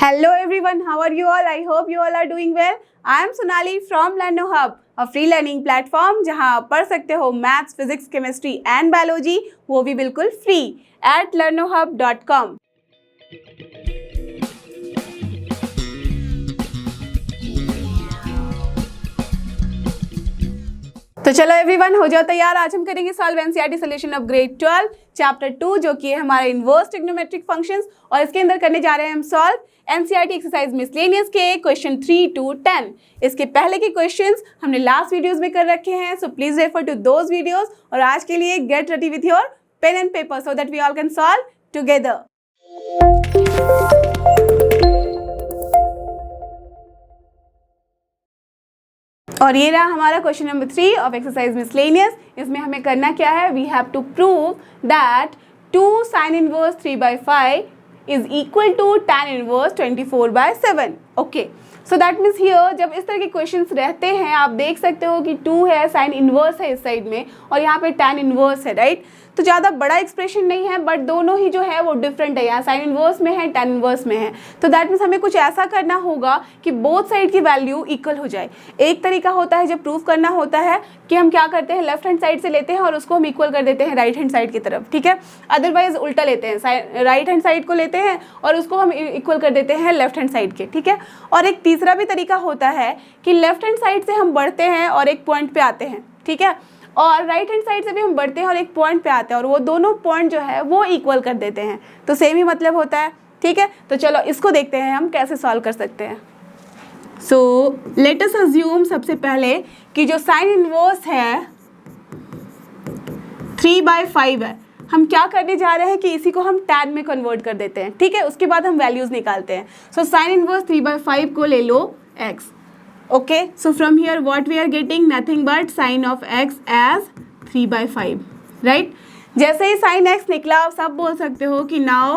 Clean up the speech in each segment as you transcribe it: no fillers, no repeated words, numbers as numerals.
Hello everyone, how are you all? I hope you all are doing well. I am Sonali from LearnoHub, a free learning platform जहां आप पढ़ सकते हो maths, physics, chemistry and biology, वो भी बिल्कुल free at learnohub.com। तो चलो एवरीवन, हो जाओ तैयार। आज हम करेंगे solve NCERT solution of grade 12 chapter 2, जो कि है हमारा इनवर्स ट्रिग्नोमेट्रिक फंक्शंस, और इसके अंदर करने जा रहे हैं हम सॉल्व एनसीईआरटी एक्सरसाइज मिसलेनियस के क्वेश्चन 3 to 10। इसके पहले के क्वेश्चंस हमने लास्ट वीडियोस में कर रखे हैं, so please refer to those videos. और आज के लिए get ready with your pen and paper so that we all can solve together. और ये रहा हमारा question number 3 of exercise miscellaneous. इसमें हमें करना क्या है, we have to prove that 2 sin inverse 3/5 is equal to tan inverse 24/7। Okay, so that means here जब इस तरह के क्वेश्चंस रहते हैं, आप देख सकते हो कि 2 है, sin इनवर्स है इस साइड में, और यहाँ पे tan इनवर्स है, राइट। तो ज़्यादा बड़ा एक्सप्रेशन नहीं है, बट दोनों ही जो है वो डिफरेंट है, यहाँ sin इनवर्स में है, tan इनवर्स में है। तो दैट मीन्स हमें कुछ ऐसा करना होगा कि बोथ साइड की वैल्यू इक्वल हो जाए। एक तरीका होता है जब प्रूफ करना होता है कि हम क्या करते हैं, लेफ्ट हैंड साइड से लेते हैं और उसको हम इक्वल कर देते हैं राइट हैंड साइड की तरफ, ठीक है। अदरवाइज उल्टा लेते हैं, राइट हैंड साइड को लेते हैं और उसको हम इक्वल कर देते हैं लेफ्ट हैंड साइड के, ठीक है। और एक तीसरा भी तरीका होता है कि लेफ्ट हैंड साइड से हम बढ़ते हैं और एक पॉइंट पे आते हैं, ठीक है, और राइट हैंड साइड से भी हम बढ़ते हैं और एक पॉइंट पे आते हैं, और वो दोनों पॉइंट जो है वो इक्वल कर देते हैं। तो सेम ही मतलब होता है, ठीक है। तो चलो इसको देखते हैं हम कैसे सॉल्व कर सकते हैं। सो लेट अस अज्यूम सबसे पहले कि जो साइन इनवर्स है 3/5 है, हम क्या करने जा रहे हैं कि इसी को हम tan में कन्वर्ट कर देते हैं, ठीक है। उसके बाद हम वैल्यूज निकालते हैं। सो साइन इनवर्स 3/5 को ले लो x। Okay, so from here what we are getting, nothing but sin of x as 3/5, right? जैसे ही sin x निकला, आप सब बोल सकते हो कि now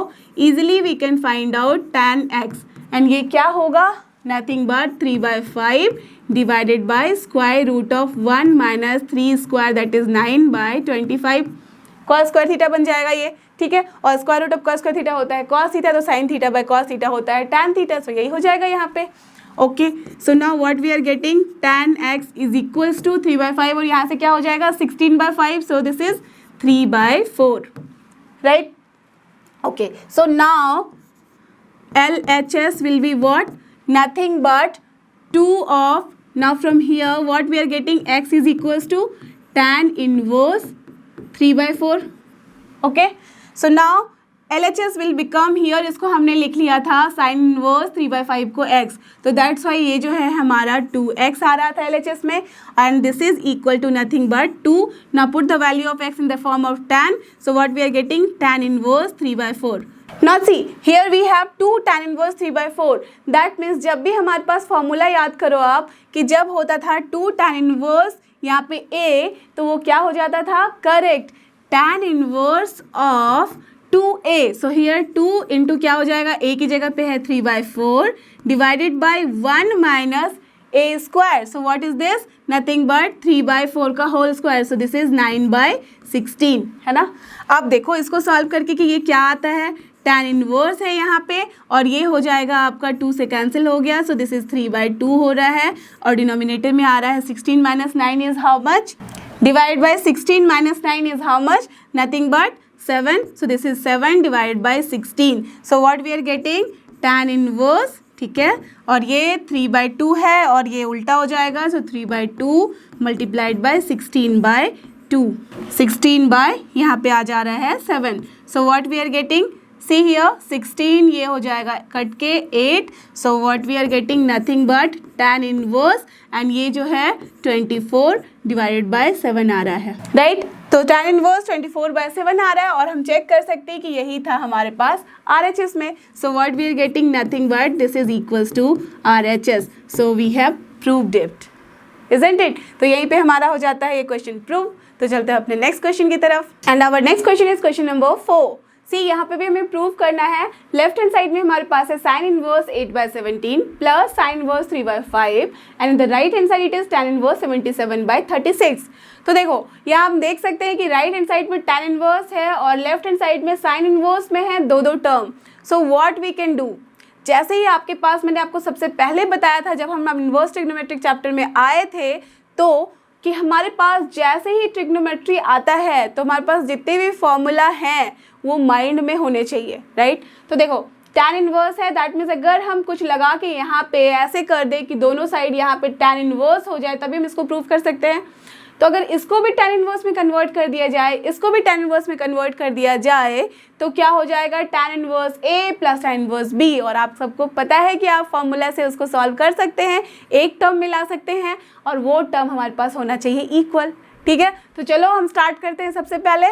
easily we can find out tan x, and ये क्या होगा, nothing but 3/5 divided by square root of 1 minus 3 square, that is 9/25। cos square theta बन जाएगा ये, ठीक है। और square root of cos square theta होता है cos थीटा, तो sin theta by cos theta होता है tan थीटा, तो यही हो जाएगा यहाँ पे। Okay, so now what we are getting, tan x is equals to 3/5, और यहाँ से क्या हो जाएगा 16/5, so this is 3/4, right. Okay, so now LHS will be what, nothing but 2 of, now from here what we are getting, x is equals to tan inverse 3/4। Okay, so now LHS will become here, इसको हमने लिख लिया था sin inverse 3/5 को x, तो that's Y ये जो है हमारा 2x आ रहा था LHS में, and this is equal to nothing but 2। Now put the value of x in the form of tan, so what we are getting, tan inverse 3/4। Now see, here we have 2 tan inverse 3/4, that means जब भी हमारे पास formula याद करो आप, कि जब होता था 2 tan इनवर्स यहाँ पे a, तो वो क्या हो जाता था, correct, tan inverse of 2a। So here 2 into क्या हो जाएगा, a की जगह पे है 3/4 divided by 1 minus a square, so what is this, nothing but 3/4 का whole square, so this is 9/16, है ना। अब देखो इसको सॉल्व करके कि ये क्या आता है, tan इनवर्स है यहाँ पे, और ये हो जाएगा आपका 2 से कैंसिल हो गया, सो दिस इज 3/2 हो रहा है, और डिनोमिनेटर में आ रहा है 16 minus 9 is how much, divide by 16 minus 9 is how much, nothing but 7, so this is 7 divided by 16, so what we are getting, tan inverse, ठीक है, और ये 3/2 है, और ये उल्टा हो जाएगा, so 3/2 multiplied by 16/2, 16 by यहाँ पे आ जा रहा है 7, so what we are getting, see here 16, ये हो जाएगा कट के 8, so what we are getting, nothing but tan inverse, and ये जो है 24 divided by 7 आ रहा है, right? तो tan इनवर्स 24/7 आ रहा है, और हम चेक कर सकते हैं कि यही था हमारे पास RHS में, so what we are getting, nothing but this is equals to RHS, so we have proved it, isn't it. तो यहीं पे हमारा हो जाता है ये क्वेश्चन प्रूव। तो चलते हैं अपने नेक्स्ट क्वेश्चन की तरफ, and our next question is question number 4। See, यहाँ पे भी हमें प्रूव करना है, लेफ्ट हैंड साइड में हमारे पास है sine inverse 8/17 plus sine inverse 3/5, and the right hand side it is tan inverse 77/36। तो देखो यहाँ हम देख सकते हैं कि राइट हैंड साइड में tan इनवर्स है और लेफ्ट हैंड साइड में साइन इनवर्स में है दो term. So what we can do, जैसे ही आपके पास, मैंने आपको सबसे पहले बताया था जब हम इन्वर्स ट्रिग्नोमेट्रिक चैप्टर में आए थे, तो कि हमारे पास जैसे ही ट्रिग्नोमेट्री आता है तो हमारे पास जितने भी फॉर्मूला हैं वो माइंड में होने चाहिए, राइट। तो देखो tan इनवर्स है, दैट मीन्स अगर हम कुछ लगा के यहाँ पे ऐसे कर दें कि दोनों साइड यहाँ पे tan इनवर्स हो जाए तभी हम इसको प्रूव कर सकते हैं। तो अगर इसको भी tan इनवर्स में कन्वर्ट कर दिया जाए, इसको भी tan इनवर्स में कन्वर्ट कर दिया जाए तो क्या हो जाएगा, tan inverse A plus tan inverse B। और आप सबको पता है कि आप फॉर्मूला से उसको सॉल्व कर सकते हैं, एक टर्म में ला सकते हैं और वो टर्म हमारे पास होना चाहिए इक्वल, ठीक है। तो चलो हम स्टार्ट करते हैं। सबसे पहले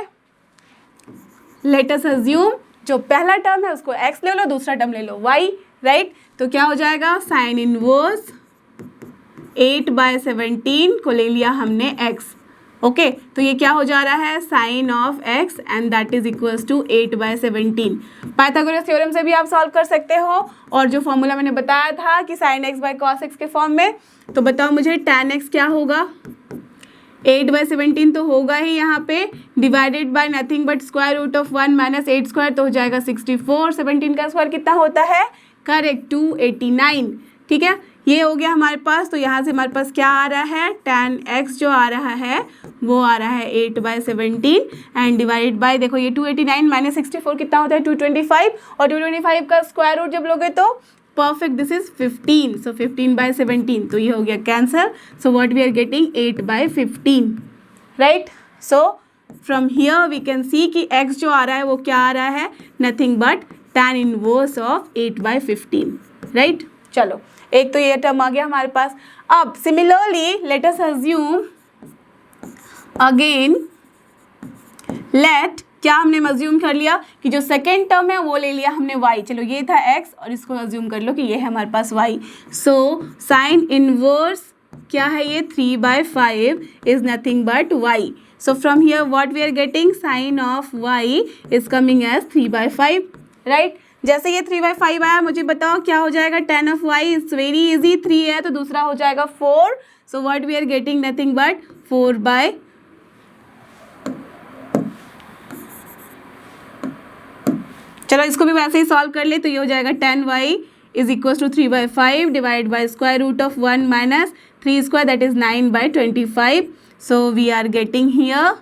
लेट अस अज्यूम जो पहला टर्म है उसको x ले लो, दूसरा टर्म ले लो y, राइट। तो क्या हो जाएगा, साइन इनवर्स 8/17 को ले लिया हमने x, ओके। तो ये क्या हो जा रहा है, sine of x and that is equals to 8/17। Pythagoras theorem से भी आप सॉल्व कर सकते हो, और जो फॉर्मूला मैंने बताया था कि sine x by cos x के फॉर्म में, तो बताओ मुझे tan x क्या होगा, 8/17 तो होगा ही यहाँ पे, divided by nothing but square root of 1 minus 8 square, तो हो जाएगा 64। 17 का स्क्वायर कितना होता है, करेक्ट 289, ठीक है। ये हो गया हमारे पास। तो यहाँ से हमारे पास क्या आ रहा है, tan x जो आ रहा है वो आ रहा है 8/17 एंड डिवाइडेड बाय, देखो ये 289 माइनस 64 कितना होता है 225, और 225 का स्क्वायर रूट जब लोगे तो परफेक्ट दिस इज 15, सो 15/17, तो ये हो गया cancel. So what we are getting 8/15, right. So from here we can see कि x जो आ रहा है वो क्या आ रहा है, nothing but tan inverse of 8/15, right. चलो एक तो ये टर्म आ गया हमारे पास। अब similarly let us assume again, let क्या हमने अज्यूम कर लिया कि जो सेकेंड टर्म है वो ले लिया हमने y, चलो ये था x और इसको अज्यूम कर लो कि ये है हमारे पास y। सो साइन इनवर्स क्या है ये 3/5 is nothing but y। So from here what we are getting, sine of y is coming as 3/5, right. जैसे ये 3/5 आया, मुझे बताओ क्या हो जाएगा, tan of y is very easy, 3 है तो दूसरा हो जाएगा 4। So what we are getting, nothing but 4/, चलो इसको भी वैसे ही सॉल्व कर ले, तो ये हो जाएगा tan y is equal to 3/5 divide by square root of 1 minus 3 square that is 9/25। So we are getting here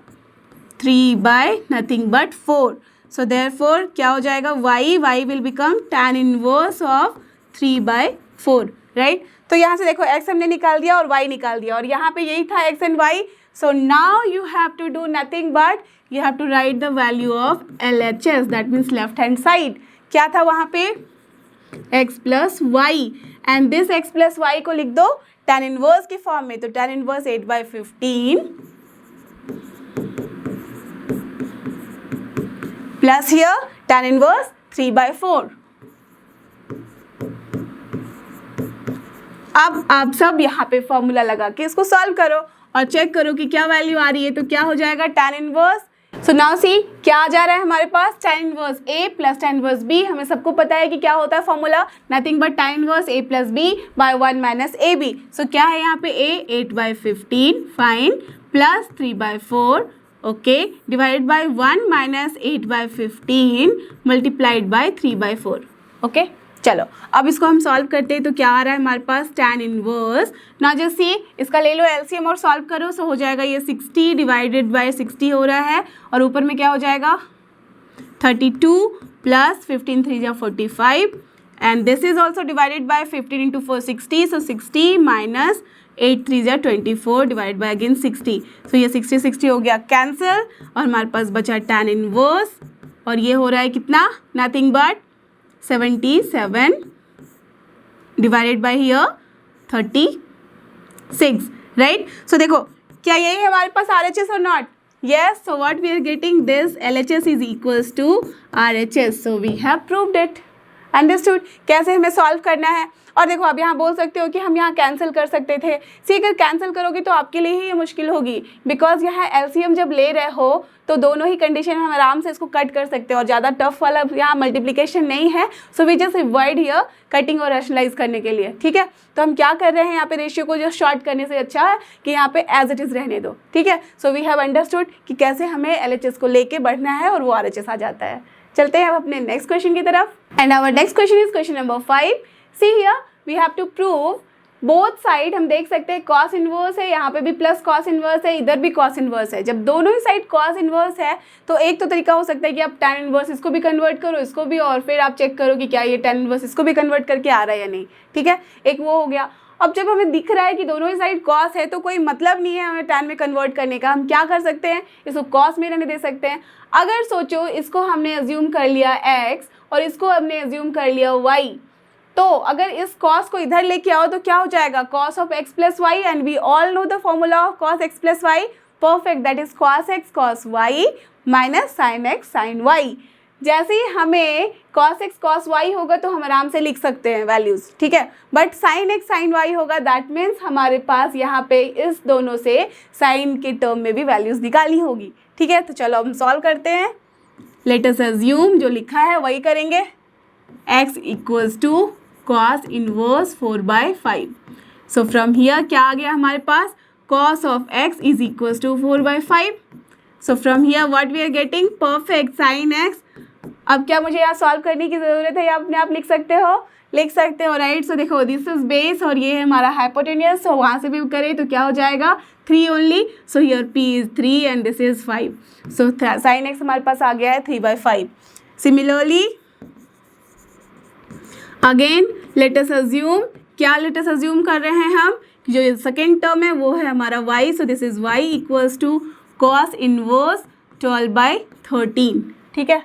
3 nothing but 4। So therefore क्या हो जाएगा, y will become tan inverse of 3/4, right. तो यहाँ से देखो x हमने निकाल दिया और y निकाल दिया, और यहाँ पे यही था x and y। So now you have to do nothing but you have to write the value of LHS, that means left hand side। क्या था वहाँ पे, x plus y, and this x plus y को लिख दो tan inverse के form में। तो tan inverse 8/15 plus here tan inverse 3/4। अब आप सब यहाँ पे फॉर्मूला लगा के इसको सॉल्व करो और चेक करो कि क्या वैल्यू आ रही है। तो क्या हो जाएगा, tan inverse, so now see क्या आ जा रहा है हमारे पास, tan inverse A plus tan inverse B। हमें सबको पता है कि क्या होता है formula, nothing but tan inverse A plus B by 1 minus AB। सो क्या है यहाँ पे A 8/15 fine plus 3/4, okay, divided by 1 minus 8/15 multiplied by 3/4, okay. चलो अब इसको हम सॉल्व करते हैं। तो क्या आ रहा है हमारे पास, tan इनवर्स, ना जो सी इसका ले लो एलसीएम और सॉल्व करो। सो हो जाएगा ये 60 डिवाइडेड बाय 60 हो रहा है, और ऊपर में क्या हो जाएगा 32 प्लस 15 3 जा 45 and this is also divided by 15 into 4 60। So 60 minus 8 3 जा 24 डिवाइड बाय अगेन 60। सो ये 60 60 हो गया कैंसिल, और हमारे पास बचा tan इनवर्स, और ये हो रहा है कितना, nothing but 77 divided by here 36, right. So देखो क्या यही है हमारे पास RHS और not, yes, so what we are getting, this LHS is equals to RHS, so we have proved it, understood। कैसे हमें सॉल्व करना है। और देखो अब यहाँ बोल सकते हो कि हम यहाँ कैंसिल कर सकते थे, सी अगर कैंसिल करोगे तो आपके लिए ही ये मुश्किल होगी, बिकॉज यहाँ एलसीएम जब ले रहे हो तो दोनों ही कंडीशन हम आराम से इसको कट कर सकते हो, और ज़्यादा टफ वाला यहाँ मल्टीप्लिकेशन नहीं है। So we just avoid here cutting और रैशनलाइज करने के लिए, ठीक है। तो हम क्या कर रहे हैं यहाँ पे, रेशियो को जो शॉर्ट करने से अच्छा है कि यहाँ पे एज इट इज़ रहने दो, ठीक है। सो वी हैव अंडरस्टूड कि कैसे हमें LHS को लेके बढ़ना है और वो RHS आ जाता है, चलते हैं अब अपने नेक्स्ट क्वेश्चन की तरफ। And our next question is question number 5। See here we have to prove both side. हम देख सकते हैं कॉस इनवर्स है, यहाँ पे भी प्लस कॉस इनवर्स है, इधर भी कॉस इनवर्स है। जब दोनों ही साइड कॉस इनवर्स है तो एक तो तरीका हो सकता है कि आप tan इनवर्स इसको भी कन्वर्ट करो, इसको भी, और फिर आप चेक करो कि क्या ये tan इनवर्स इसको भी कन्वर्ट करके आ रहा है या नहीं। ठीक है, एक वो हो गया। अब जब हमें दिख रहा है कि दोनों ही साइड कॉस है तो कोई मतलब नहीं है हमें tan में कन्वर्ट करने का। हम क्या कर सकते हैं, इसको कॉस में रहने दे सकते हैं। अगर सोचो इसको हमने अज्यूम कर लिया x और इसको हमने अज्यूम कर लिया y, तो अगर इस cos को इधर लेके आओ तो क्या हो जाएगा, cos of x plus y, and we all know the formula of cos x plus y, perfect, that is cos x cos y minus sin x sin y। जैसे ही हमें cos x cos y होगा तो हम आराम से लिख सकते हैं वैल्यूज़, ठीक है, but sin x sin y होगा, दैट मीन्स हमारे पास यहाँ पे इस दोनों से sin के टर्म में भी वैल्यूज़ निकाली होगी। ठीक है, तो चलो हम सॉल्व करते हैं। लेट अस अज्यूम जो लिखा है वही करेंगे, x equals to cos inverse 4/5। So from here क्या आ गया हमारे पास, cos of x is equals to 4/5। So from here what we are getting, perfect sin x। अब क्या मुझे यहाँ सॉल्व करने की ज़रूरत है या अपने आप लिख सकते हो, राइट। सो देखो दिस इज बेस और ये है हमारा हाइपोटेन्यूस, सो वहाँ से भी करें तो क्या हो जाएगा 3 only. So here p is 3 and this is 5। So sin x हमारे पास आ गया है 3/5। Similarly again let us assume, क्या लेट अस अज्यूम कर रहे हैं हम, जो सेकेंड टर्म है वो है हमारा y। So this is y equals to cos inverse 12/13। ठीक है,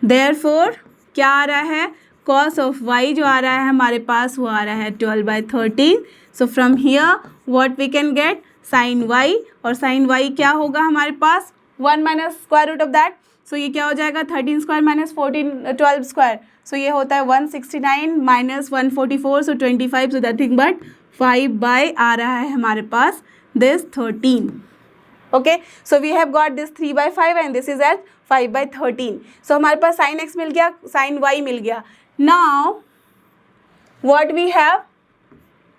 देयरफॉर क्या आ रहा है, cos ऑफ y जो आ रहा है हमारे पास वो आ रहा है 12/13। So from here what we can get, sin y, और sin y क्या होगा हमारे पास 1 minus square root of that. So ये क्या हो जाएगा 13 स्क्वायर माइनस 12 स्क्वायर। सो ये होता है 169 minus 144, so 25, so nothing but 5 आ रहा है हमारे पास this 13। Okay, so we have got this 3/5 and this is at 5/13। So हमारे पास sin x मिल गया, sin y मिल गया। Now what we have,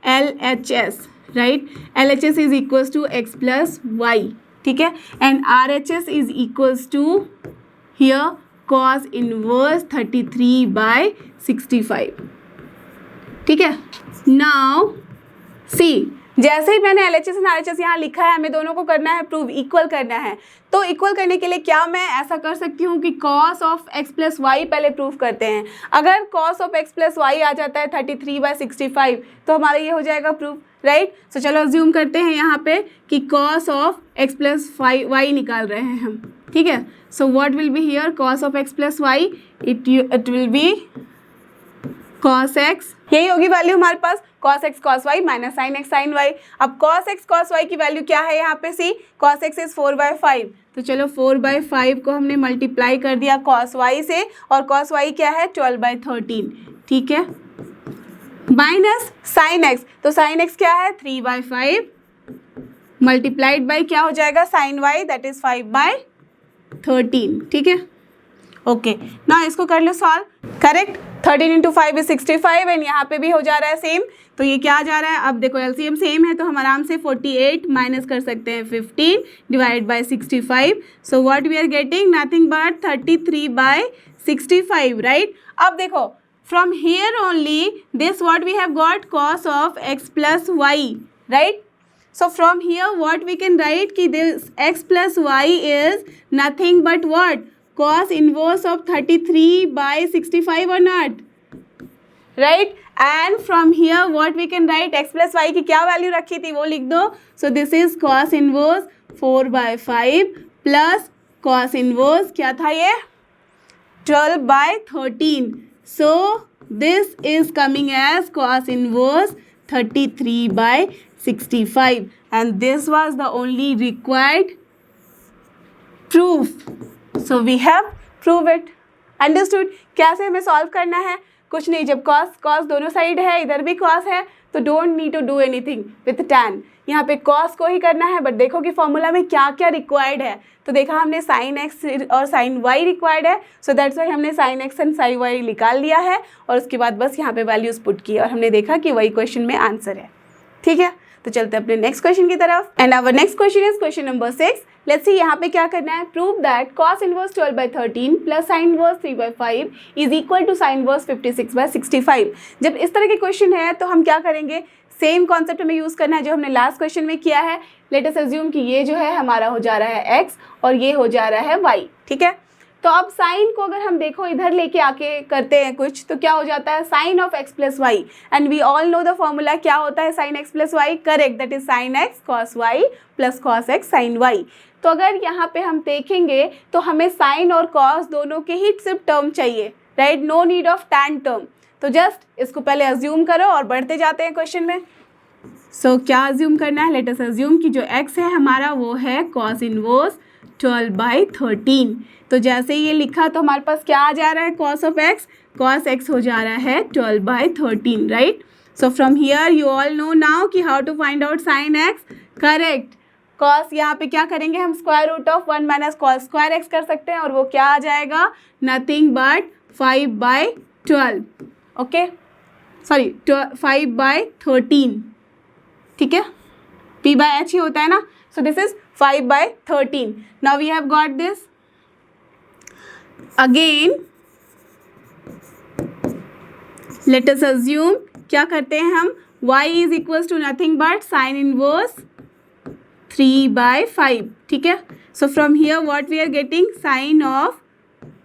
LHS, right, LHS is equals to x plus y, ठीक है, and RHS is equals to here cos inverse 33/65। ठीक है, now see, जैसे ही मैंने LHS और RHS यहाँ लिखा है, हमें दोनों को करना है प्रूव, इक्वल करना है। तो इक्वल करने के लिए क्या मैं ऐसा कर सकती हूँ कि cos of x plus y पहले प्रूव करते हैं। अगर cos of x plus y आ जाता है 33/65 तो हमारा ये हो जाएगा प्रूफ, राइट। सो चलो अज्यूम करते हैं यहाँ पे कि cos of x plus y निकाल रहे हैं हम, ठीक है। So what will be here, cos of x plus y, it will be cos x, यही होगी वैल्यू हमारे पास, cos x cos y minus sin x sin y। अब cos x cos y की वैल्यू क्या है यहाँ पे, सी cos x इज 4/5। तो चलो 4/5 को हमने मल्टीप्लाई कर दिया cos y से, और cos y क्या है 12/13, ठीक है, माइनस sin x, तो sin x क्या है 3/5 मल्टीप्लाइड बाई क्या हो जाएगा sin y, दैट इज 5/13, ठीक है। ओके, ना इसको कर लो solve, correct, 13 into 5 is 65 and यहाँ पे भी हो जा रहा है सेम। तो ये क्या जा रहा है, अब देखो एलसीएम सेम है तो हम आराम से 48 माइनस कर सकते हैं 15 divide by 65। So what we are getting, nothing but 33/65, right. अब देखो from here only this what we have got cos of x plus y, right. So from here what we can write कि this x plus y is nothing but what, cos inverse of 33/65 or not, right। And from here what we can write, x plus y की क्या value रखी थी वो लिख दो। So this is cos inverse 4/5 plus cos inverse क्या था ये 12/13। So this is coming as cos inverse 33/65 and this was the only required proof. So we have proved it. Understood? कैसे हमें सॉल्व करना है, कुछ नहीं, जब cos दोनों साइड है, इधर भी cos है, तो don't need to do anything with tan। यहाँ पे cos को ही करना है, बट देखो कि फॉर्मूला में क्या क्या रिक्वायर्ड है। तो देखा हमने sin x और sin y रिक्वायर्ड है, सो दैट्स वाई हमने sin x and sin y निकाल लिया है और उसके बाद बस यहाँ पे वैल्यूज पुट की और हमने देखा कि वही क्वेश्चन में आंसर है, ठीक है। तो चलते हैं अपने नेक्स्ट क्वेश्चन की तरफ। And our next question is question number 6। Let's see यहाँ पे क्या करना है। Prove that cos inverse 12/13 plus sine inverse 3/5 is equal to sine inverse 56/65। जब इस तरह के क्वेश्चन है तो हम क्या करेंगे, सेम कॉन्सेप्ट हमें यूज़ करना है जो हमने लास्ट क्वेश्चन में किया है। लेट अस अज्यूम कि ये जो है हमारा हो जा रहा है x और ये हो जा रहा है y, ठीक है। तो अब साइन को अगर हम देखो इधर लेके आके करते हैं कुछ, तो क्या हो जाता है sine of x plus y, and we all know the formula क्या होता है sine x plus y, correct, that is sine x cos y plus cos x sine y। तो अगर यहाँ पे हम देखेंगे तो हमें साइन और कॉस दोनों के ही सिर्फ टर्म चाहिए, right, no need of tan term. तो जस्ट इसको पहले अज्यूम करो और बढ़ते जाते हैं क्वेश्चन में। सो क्या अज्यूम करना है, लेट अस अज्यूम कि जो x है हमारा वो है कॉस इनवर्स 12/13। तो जैसे ही ये लिखा तो हमारे पास क्या आ जा रहा है, cos of x, cos x हो जा रहा है 12/13, right. So from here you all know now कि how to find out sine x, correct. Cos यहाँ पे क्या करेंगे हम, square root of 1 minus cos square x कर सकते हैं और वो क्या आ जाएगा, नथिंग बट 5/12, ओके, सॉरी 5/13, ठीक है, p/h ही होता है ना। So this is 5/13। Now we have got this. Again let us assume क्या करते हैं हम, y is equals to nothing but sine inverse 3/5, ठीक है। So from here what we are getting, sine of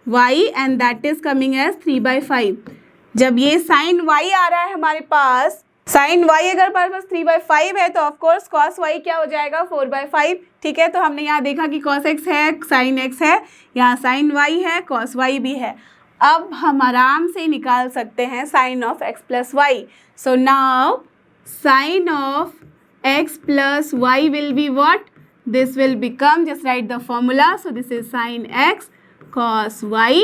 y and that is coming as 3/5। जब ये sign y आ रहा है हमारे पास, साइन y अगर हमारे पास 3/5 है तो ऑफकोर्स कॉस y क्या हो जाएगा 4/5, ठीक है। तो हमने यहाँ देखा कि कॉस x है, साइन x है, यहाँ साइन y है, कॉस y भी है। अब हम आराम से निकाल सकते हैं sine of x plus y. So now sine of x plus y will be what? This will become, just write the formula. So this is sin x cos y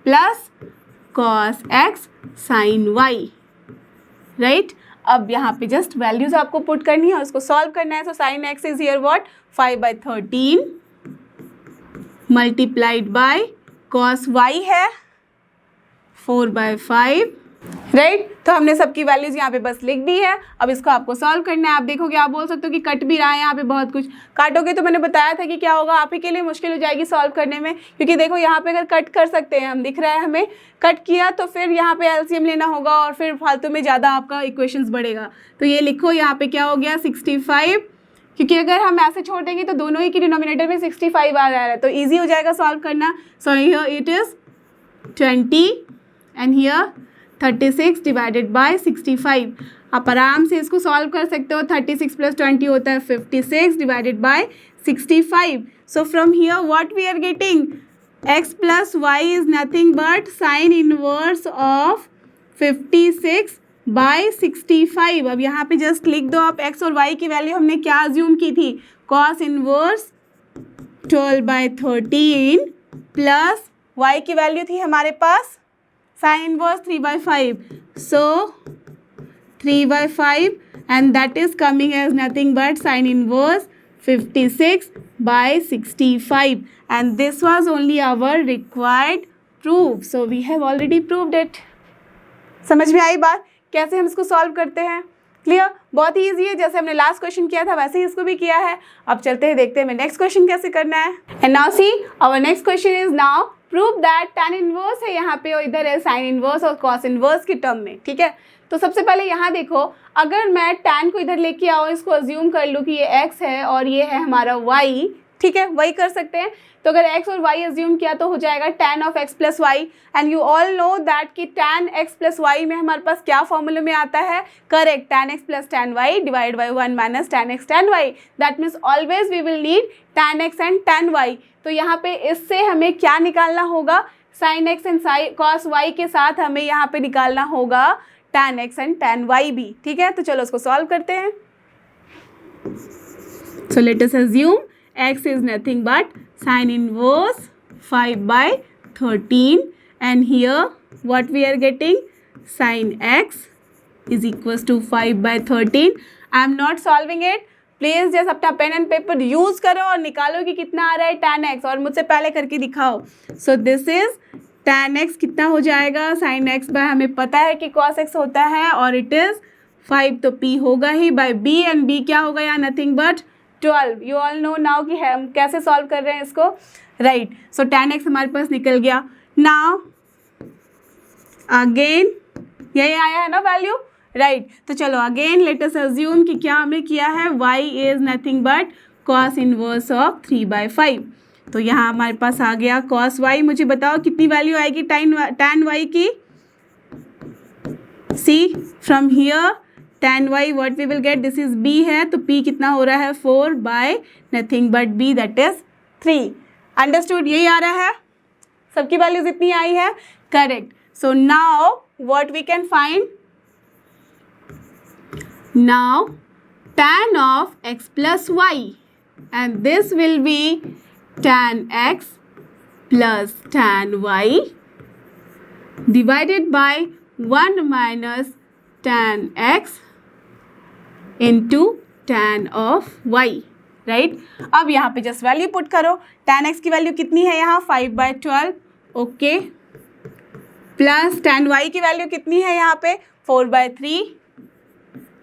plus cos x sin y, right? अब यहाँ पे just values आपको put करनी है और उसको solve करना है। So sine x is here what, 5/13 multiplied by cos y है 4/5, राइट। तो हमने सबकी वैल्यूज यहाँ पे बस लिख दी है। अब इसको आपको सॉल्व करना है। आप देखोगे, आप बोल सकते हो कि कट भी रहा है यहाँ पे बहुत कुछ, काटोगे तो मैंने बताया था कि क्या होगा, आप ही के लिए मुश्किल हो जाएगी सॉल्व करने में, क्योंकि देखो यहाँ पे अगर कट कर सकते हैं हम, दिख रहा है हमें, कट किया तो फिर यहाँ पे एलसीएम लेना होगा और फिर फालतू में ज़्यादा आपका इक्वेशंस बढ़ेगा। तो ये लिखो यहाँ पे क्या हो गया 65, क्योंकि अगर हम ऐसे छोड़ देंगे तो दोनों ही की डिनोमिनेटर में 65 आ रहा है, तो ईजी हो जाएगा सॉल्व करना। So here it is 20 and here 36 divided by 65। आप आराम से इसको सॉल्व कर सकते हो। 36 प्लस 20 होता है 56 divided by 65। So from here what we are getting, x plus y is nothing but sine inverse of 56/65। अब यहाँ पे जस्ट लिख दो आप x और y की वैल्यू हमने क्या अज्यूम की थी, cos इनवर्स 12/13 प्लस y की वैल्यू थी हमारे पास sign inverse 3/5, so 3/5 and that is coming as nothing but sin inverse 56/65 and this was only our required proof, so we have already proved it। समझ में आई बात, कैसे हम इसको सॉल्व करते हैं, क्लियर, बहुत ही ईजी है। जैसे हमने लास्ट क्वेश्चन किया था वैसे ही इसको भी किया है। अब चलते हैं, देखते हैं हमें नेक्स्ट क्वेश्चन कैसे करना है। And now see our next question is now prove that tan inverse है यहाँ पे और इधर है साइन इनवर्स और कॉस इनवर्स की टर्म में, ठीक है। तो सबसे पहले यहाँ देखो, अगर मैं tan को इधर लेके आऊँ, इसको अज्यूम कर लूँ कि ये x है और ये है हमारा y, ठीक है, वही कर सकते हैं। तो अगर x और y अज्यूम किया तो हो जाएगा tan of x plus y, and you all know that कि tan x प्लस वाई में हमारे पास क्या फॉर्मूले में आता है, correct, tan x plus tan y divide by 1 minus tan x tan y, that means always we will need tan x and tan y। तो यहाँ पे इससे हमें क्या निकालना होगा, sin x and cos y के साथ हमें यहाँ पे निकालना होगा tan x and tan y भी, ठीक है। तो चलो उसको सॉल्व करते हैं। सो let us assume x is nothing but sin inverse 5/13 and here what we are getting, sin x is equals to 5/13। I am not solving it, please just अपना pen and paper use करो और निकालो कि कितना आ रहा है tan x, और मुझसे पहले करके दिखाओ। सो दिस इज tan x कितना हो जाएगा, sin x बाय हमें पता है कि cos x होता है और इट इज़ 5 तो p होगा ही बाय b, एंड b क्या होगा यहाँ, nothing but 12. You all know now कि हम कैसे सॉल्व कर रहे हैं इसको, राइट. सो tan x हमारे पास निकल गया. नाउ अगेन यही आया है ना वैल्यू, राइट. तो चलो अगेन लेट अस अज्यूम कि क्या हमने किया है, y is nothing but cos inverse of 3/5. तो यहाँ हमारे पास आ गया cos y. मुझे बताओ कितनी वैल्यू आएगी tan y की. See from here tan y what we will get, this is b है तो p कितना हो रहा है 4 by nothing but b that is 3. Understood, यही आ रहा है, सबकी वैल्यूज इतनी आई है, correct. So now what we can find, now tan of x plus y, and this will be tan x plus tan y divided by 1 minus tan x into tan of y, right. अब यहाँ पे just value put करो. tan x की value कितनी है यहाँ 5/12, okay, plus tan y की value कितनी है यहाँ पे 4/3,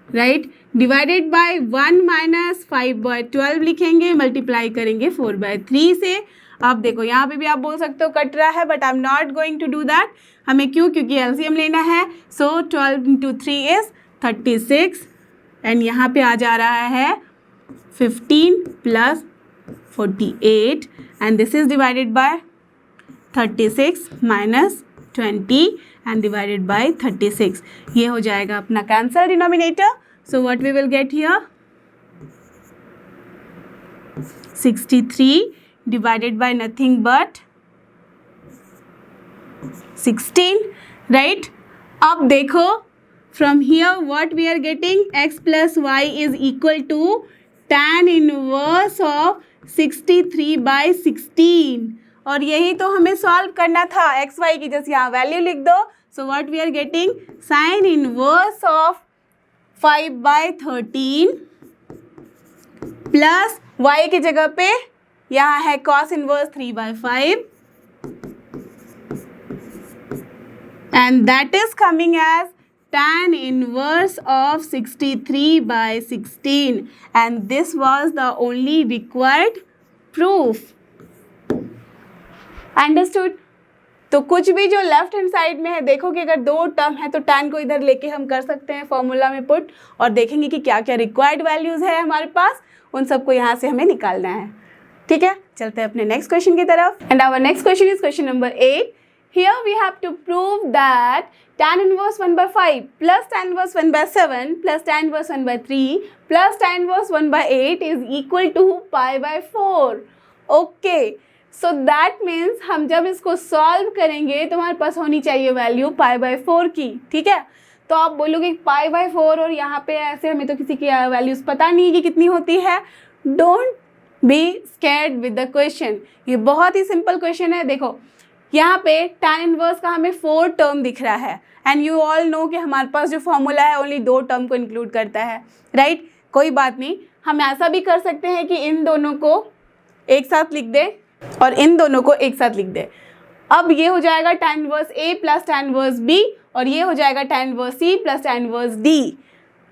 राइट, डिवाइडेड बाय 1 माइनस 5/12 लिखेंगे, मल्टीप्लाई करेंगे 4/3 से. अब देखो यहाँ पे भी आप बोल सकते हो कट रहा है, but I am not going to do that. हमें क्यों, क्योंकि एलसीएम लेना है. सो 12 into 3 इज 36, एंड यहाँ पे आ जा रहा है 15 plus 48, and this is divided by 36 minus 20 and divided by 36. ये हो जाएगा अपना cancel denominator. So what we will get here 63 divided by nothing but 16, right. अब देखो from here what we are getting, x plus y is equal to tan inverse of 63/16, और यही तो हमें सॉल्व करना था. एक्स वाई की जैसे यहाँ वैल्यू लिख दो. So what we are getting, sine inverse of 5/13 plus y की जगह पे यहाँ है cos inverse 3/5, and that is coming as tan inverse of 63/16, and this was the only required proof. Understood? तो कुछ भी जो लेफ्ट हैंड साइड में है, देखो कि अगर दो टर्म है तो tan को इधर लेके हम कर सकते हैं फॉर्मूला में पुट, और देखेंगे कि क्या क्या रिक्वायर्ड वैल्यूज है हमारे पास, उन सबको यहाँ से हमें निकालना है. ठीक है, चलते हैं अपने नेक्स्ट क्वेश्चन की तरफ. And our next question is question number 8. Here we have to prove that tan inverse 1/5 plus tan inverse 1/7 plus tan inverse 1/3 plus tan inverse 1/8 is equal to pi/4. Okay, so that means हम जब इसको solve करेंगे तो हमारे पास होनी चाहिए value pi/4 की. ठीक है, तो आप बोलोगे pi/4 और यहाँ पे ऐसे हमें तो किसी की वैल्यूज पता नहीं है कि कितनी होती है. Don't be scared with the question, ये बहुत ही सिंपल क्वेश्चन है. देखो यहाँ पे tan इनवर्स का हमें 4 टर्म दिख रहा है, एंड यू ऑल नो कि हमारे पास जो फॉर्मूला है ओनली 2 टर्म को इंक्लूड करता है, राइट. कोई बात नहीं, हम ऐसा भी कर सकते हैं कि इन दोनों को एक साथ लिख दे और इन दोनों को एक साथ लिख दे. अब ये हो जाएगा tan inverse A plus tan inverse B, और ये हो जाएगा tan inverse C plus tan inverse D.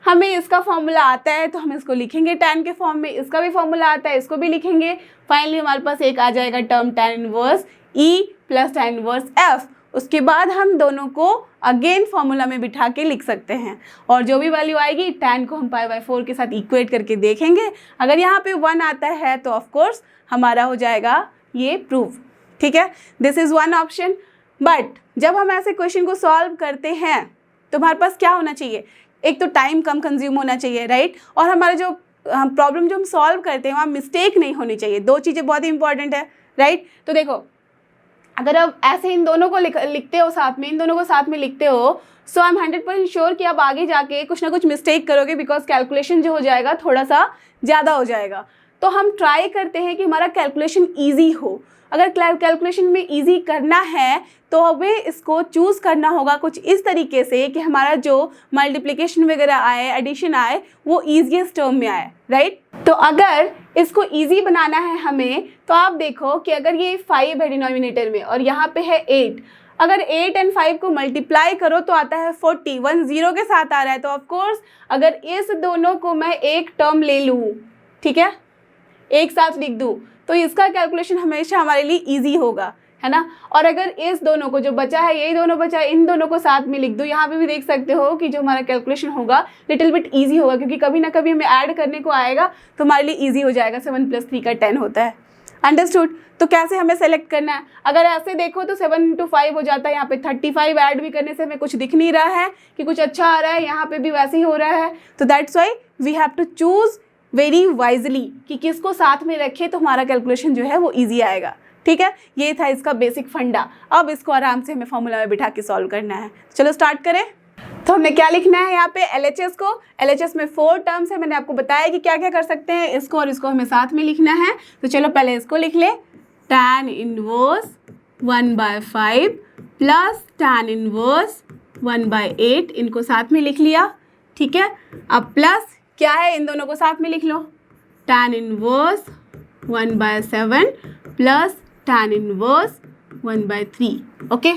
हमें इसका फॉर्मूला आता है तो हम इसको लिखेंगे tan के फॉर्म में, इसका भी फॉर्मूला आता है, इसको भी लिखेंगे. फाइनली हमारे पास एक आ जाएगा term tan inverse E plus tan inverse F. उसके बाद हम दोनों को अगेन फॉर्मूला में बिठा के लिख सकते हैं, और जो भी वैल्यू आएगी tan को हम pi/4 के साथ इक्वेट करके देखेंगे. अगर यहाँ पे 1 आता है तो ऑफ कोर्स हमारा हो जाएगा ये प्रूफ. ठीक है, this is one option. But जब हम ऐसे क्वेश्चन को सॉल्व करते हैं तो हमारे पास क्या होना चाहिए, एक तो टाइम कम कंज्यूम होना चाहिए, राइट, और हमारा जो प्रॉब्लम जो हम सॉल्व करते हैं वहाँ मिस्टेक नहीं होनी चाहिए. 2 चीज़ें बहुत ही इंपॉर्टेंट है, राइट. तो देखो अगर आप ऐसे इन दोनों को लिखते हो साथ में, इन दोनों को साथ में लिखते हो, सो आई एम 100% श्योर कि आप आगे जाके कुछ ना कुछ मिस्टेक करोगे, बिकॉज कैलकुलेशन जो हो जाएगा थोड़ा सा ज़्यादा हो जाएगा. तो हम ट्राई करते हैं कि हमारा कैलकुलेशन ईजी हो. अगर कैलकुलेशन में ईजी करना है तो हमें इसको चूज़ करना होगा कुछ इस तरीके से कि हमारा जो मल्टीप्लिकेशन वगैरह आए, एडिशन आए, वो ईजीएस्ट टर्म में आए, राइट. तो अगर इसको ईजी बनाना है हमें, तो आप देखो कि अगर ये 5 है डिनोमिनेटर में और यहाँ पे है 8, अगर 8 एंड 5 को मल्टीप्लाई करो तो आता है 40, 1 0 के साथ आ रहा है, तो ऑफकोर्स अगर इस दोनों को मैं एक टर्म ले लूँ, ठीक है, एक साथ लिख दूँ, तो इसका कैलकुलेशन हमेशा हमारे लिए ईजी होगा, है ना। और अगर इस दोनों को, जो बचा है यही दोनों बचा है, इन दोनों को साथ में लिख दो, यहाँ पे भी देख सकते हो कि जो हमारा कैलकुलेशन होगा लिटिल बिट ईजी होगा, क्योंकि कभी ना कभी हमें ऐड करने को आएगा तो हमारे लिए ईजी हो जाएगा। 7 + 3 का 10 होता है। अंडरस्टूड। तो कैसे हमें सेलेक्ट करना है, अगर ऐसे देखो तो 7 × 5 हो जाता है, यहाँ पे 35 ऐड भी करने से हमें कुछ दिख नहीं रहा है कि कुछ अच्छा आ रहा है, यहाँ पे भी वैसे ही हो रहा है। तो that's why we have to choose very wisely कि किसको साथ में रखे तो हमारा कैलकुलेशन जो है वो ईजी आएगा, ठीक है। ये था इसका बेसिक फंडा। अब इसको आराम से हमें फॉर्मूला में बिठा के सॉल्व करना है। चलो स्टार्ट करें। तो हमें क्या लिखना है यहाँ पे, LHS को। LHS में 4 टर्म्स है, मैंने आपको बताया कि क्या क्या कर सकते हैं, इसको और इसको हमें साथ में लिखना है। तो चलो पहले इसको लिख ले, tan inverse 1/5 plus tan inverse 1/8, इनको साथ में लिख लिया, ठीक है। अब प्लस क्या है, इन दोनों को साथ में लिख लो, tan inverse 1/7 plus tan inverse 1/3, okay.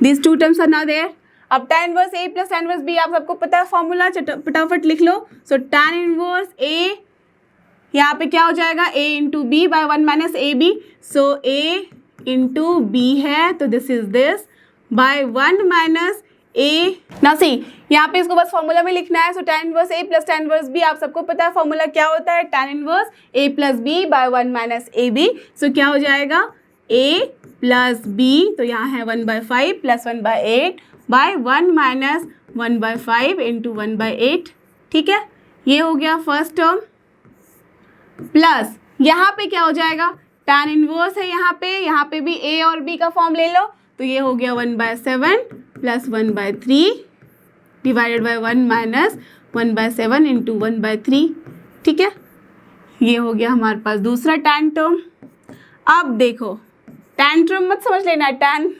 These 2 terms are now there. अब tan inverse A plus tan inverse B आप सबको पता है फॉर्मूला, फटाफट लिख लो। सो tan इनवर्स A, यहाँ पे क्या हो जाएगा, A into B by 1 - AB। So A into B है, तो this is this by 1 - A। ना सी, यहाँ पे इसको बस फॉर्मूला में लिखना है। सो tan inverse A plus tan inverse B, आप सबको पता है फॉर्मूला क्या होता है, tan inverse A plus B by 1 - AB। सो क्या हो जाएगा, A प्लस B, तो यहाँ है 1/5 प्लस 1/8 बाय 1 - 1/5 इंटू 1/8, ठीक है। ये हो गया फर्स्ट टर्म। प्लस यहाँ पे क्या हो जाएगा, tan इनवर्स है यहाँ पे भी A और B का फॉर्म ले लो, तो ये हो गया 1/7 प्लस 1/3 डिवाइडेड बाय 1 - 1/7 इंटू 1/3, ठीक है। ये हो गया हमारे पास दूसरा tan टर्म। अब देखो, tan टर्म मत समझ लेना, tan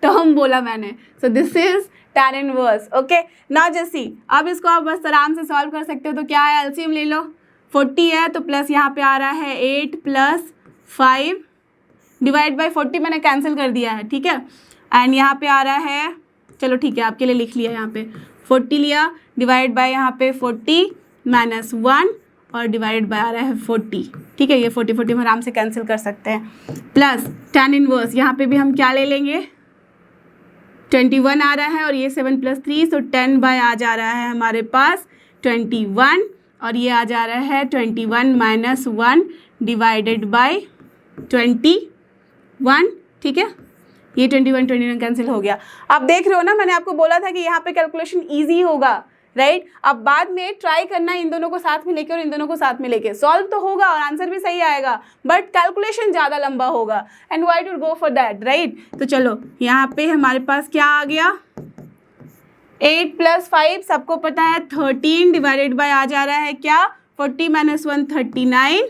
टर्म बोला मैंने। सो this is tan inverse, okay. Now जैसी, अब इसको आप बस आराम से सॉल्व कर सकते हो। तो क्या है, एलसीएम ले लो, 40 है तो प्लस यहाँ पे आ रहा है 8 + 5 डिवाइड बाय 40 मैंने कैंसिल कर दिया है, ठीक है। एंड यहाँ पे आ रहा है, चलो ठीक है आपके लिए लिख लिया, यहाँ पे 40 लिया, डिवाइड बाय यहाँ पे 40 - 1 और डिवाइड बाय आ रहा है 40, ठीक है। ये 40 हम आराम से कैंसिल कर सकते हैं। प्लस tan इनवर्स, यहाँ पे भी हम क्या ले लेंगे, 21 आ रहा है और ये 7 + 3, सो 10 बाय आ जा रहा है हमारे पास 21, और ये आ जा रहा है 21 - 1 डिवाइडेड बाय 21, ठीक है। ये 21 कैंसिल हो गया। आप देख रहे हो ना, मैंने आपको बोला था कि यहाँ पे कैलकुलेशन इजी होगा, राइट। अब बाद में ट्राई करना इन दोनों को साथ में लेके और इन दोनों को साथ में लेके, सॉल्व तो होगा और आंसर भी सही आएगा, बट कैलकुलेशन ज़्यादा लंबा होगा, and why to go for that, right. तो चलो यहाँ पे हमारे पास क्या आ गया, 8 + 5 सबको पता है 13 डिवाइडेड बाय आ जा रहा है क्या, 40 - 1 39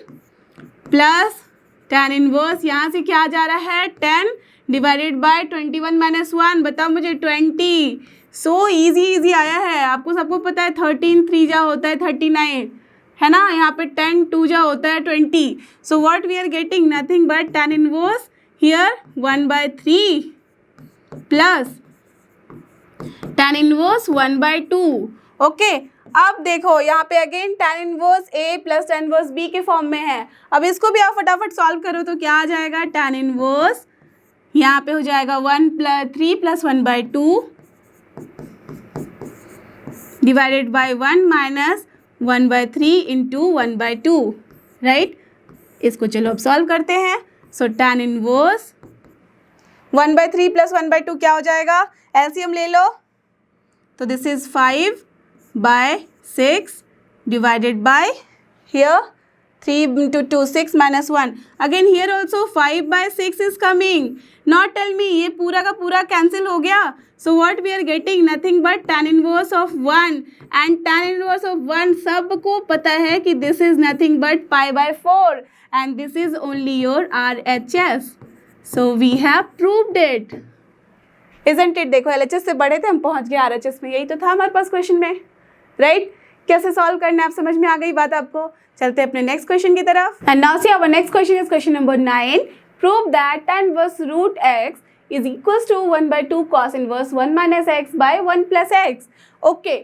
प्लस tan इनवर्स यहाँ से क्या आ जा रहा है 10 डिवाइडेड बाय 21 - 1, बताओ मुझे 20। सो इजी आया है, आपको सबको पता है 13 3 जा होता है 39, है ना। यहाँ पे 10 2 जा होता है 20। So what we are getting, nothing but tan inverse here 1/3 plus tan inverse 1/2, okay. अब देखो यहाँ पे again tan inverse A plus tan inverse B के फॉर्म में है। अब इसको भी आप फटाफट सॉल्व करो तो क्या आ जाएगा, tan इनवर्स यहाँ पे हो जाएगा 3 + 1/2 डिवाइडेड बाय 1 - 1/3 इंटू 1/2, राइट। इसको चलो अब सॉल्व करते हैं। सो tan इनवर्स 1/3 प्लस 1/2 क्या हो जाएगा, एलसीएम ले लो, तो this is 5/6 divided by here 3 × 2 6 - 1, again here also 5/6 is coming, not tell me, ये पूरा का पूरा कैंसिल हो गया। So what we are getting, nothing but tan inverse of 1, and tan inverse of 1 सबको पता है कि this is nothing but π/4, and this is only your RHS। So we have proved it, isn't it. देखो LHS से बड़े थे, हम पहुंच गए RHS में, यही तो था हमारे पास क्वेश्चन में, राइट। कैसे सॉल्व करना है आप समझ में आ गई बात आपको। चलते हैं अपने नेक्स्ट क्वेश्चन की तरफ। And now see our next question is question number 9। Prove that tan inverse √x is equals to 1/2 cos inverse 1 minus x by 1 plus x. Okay,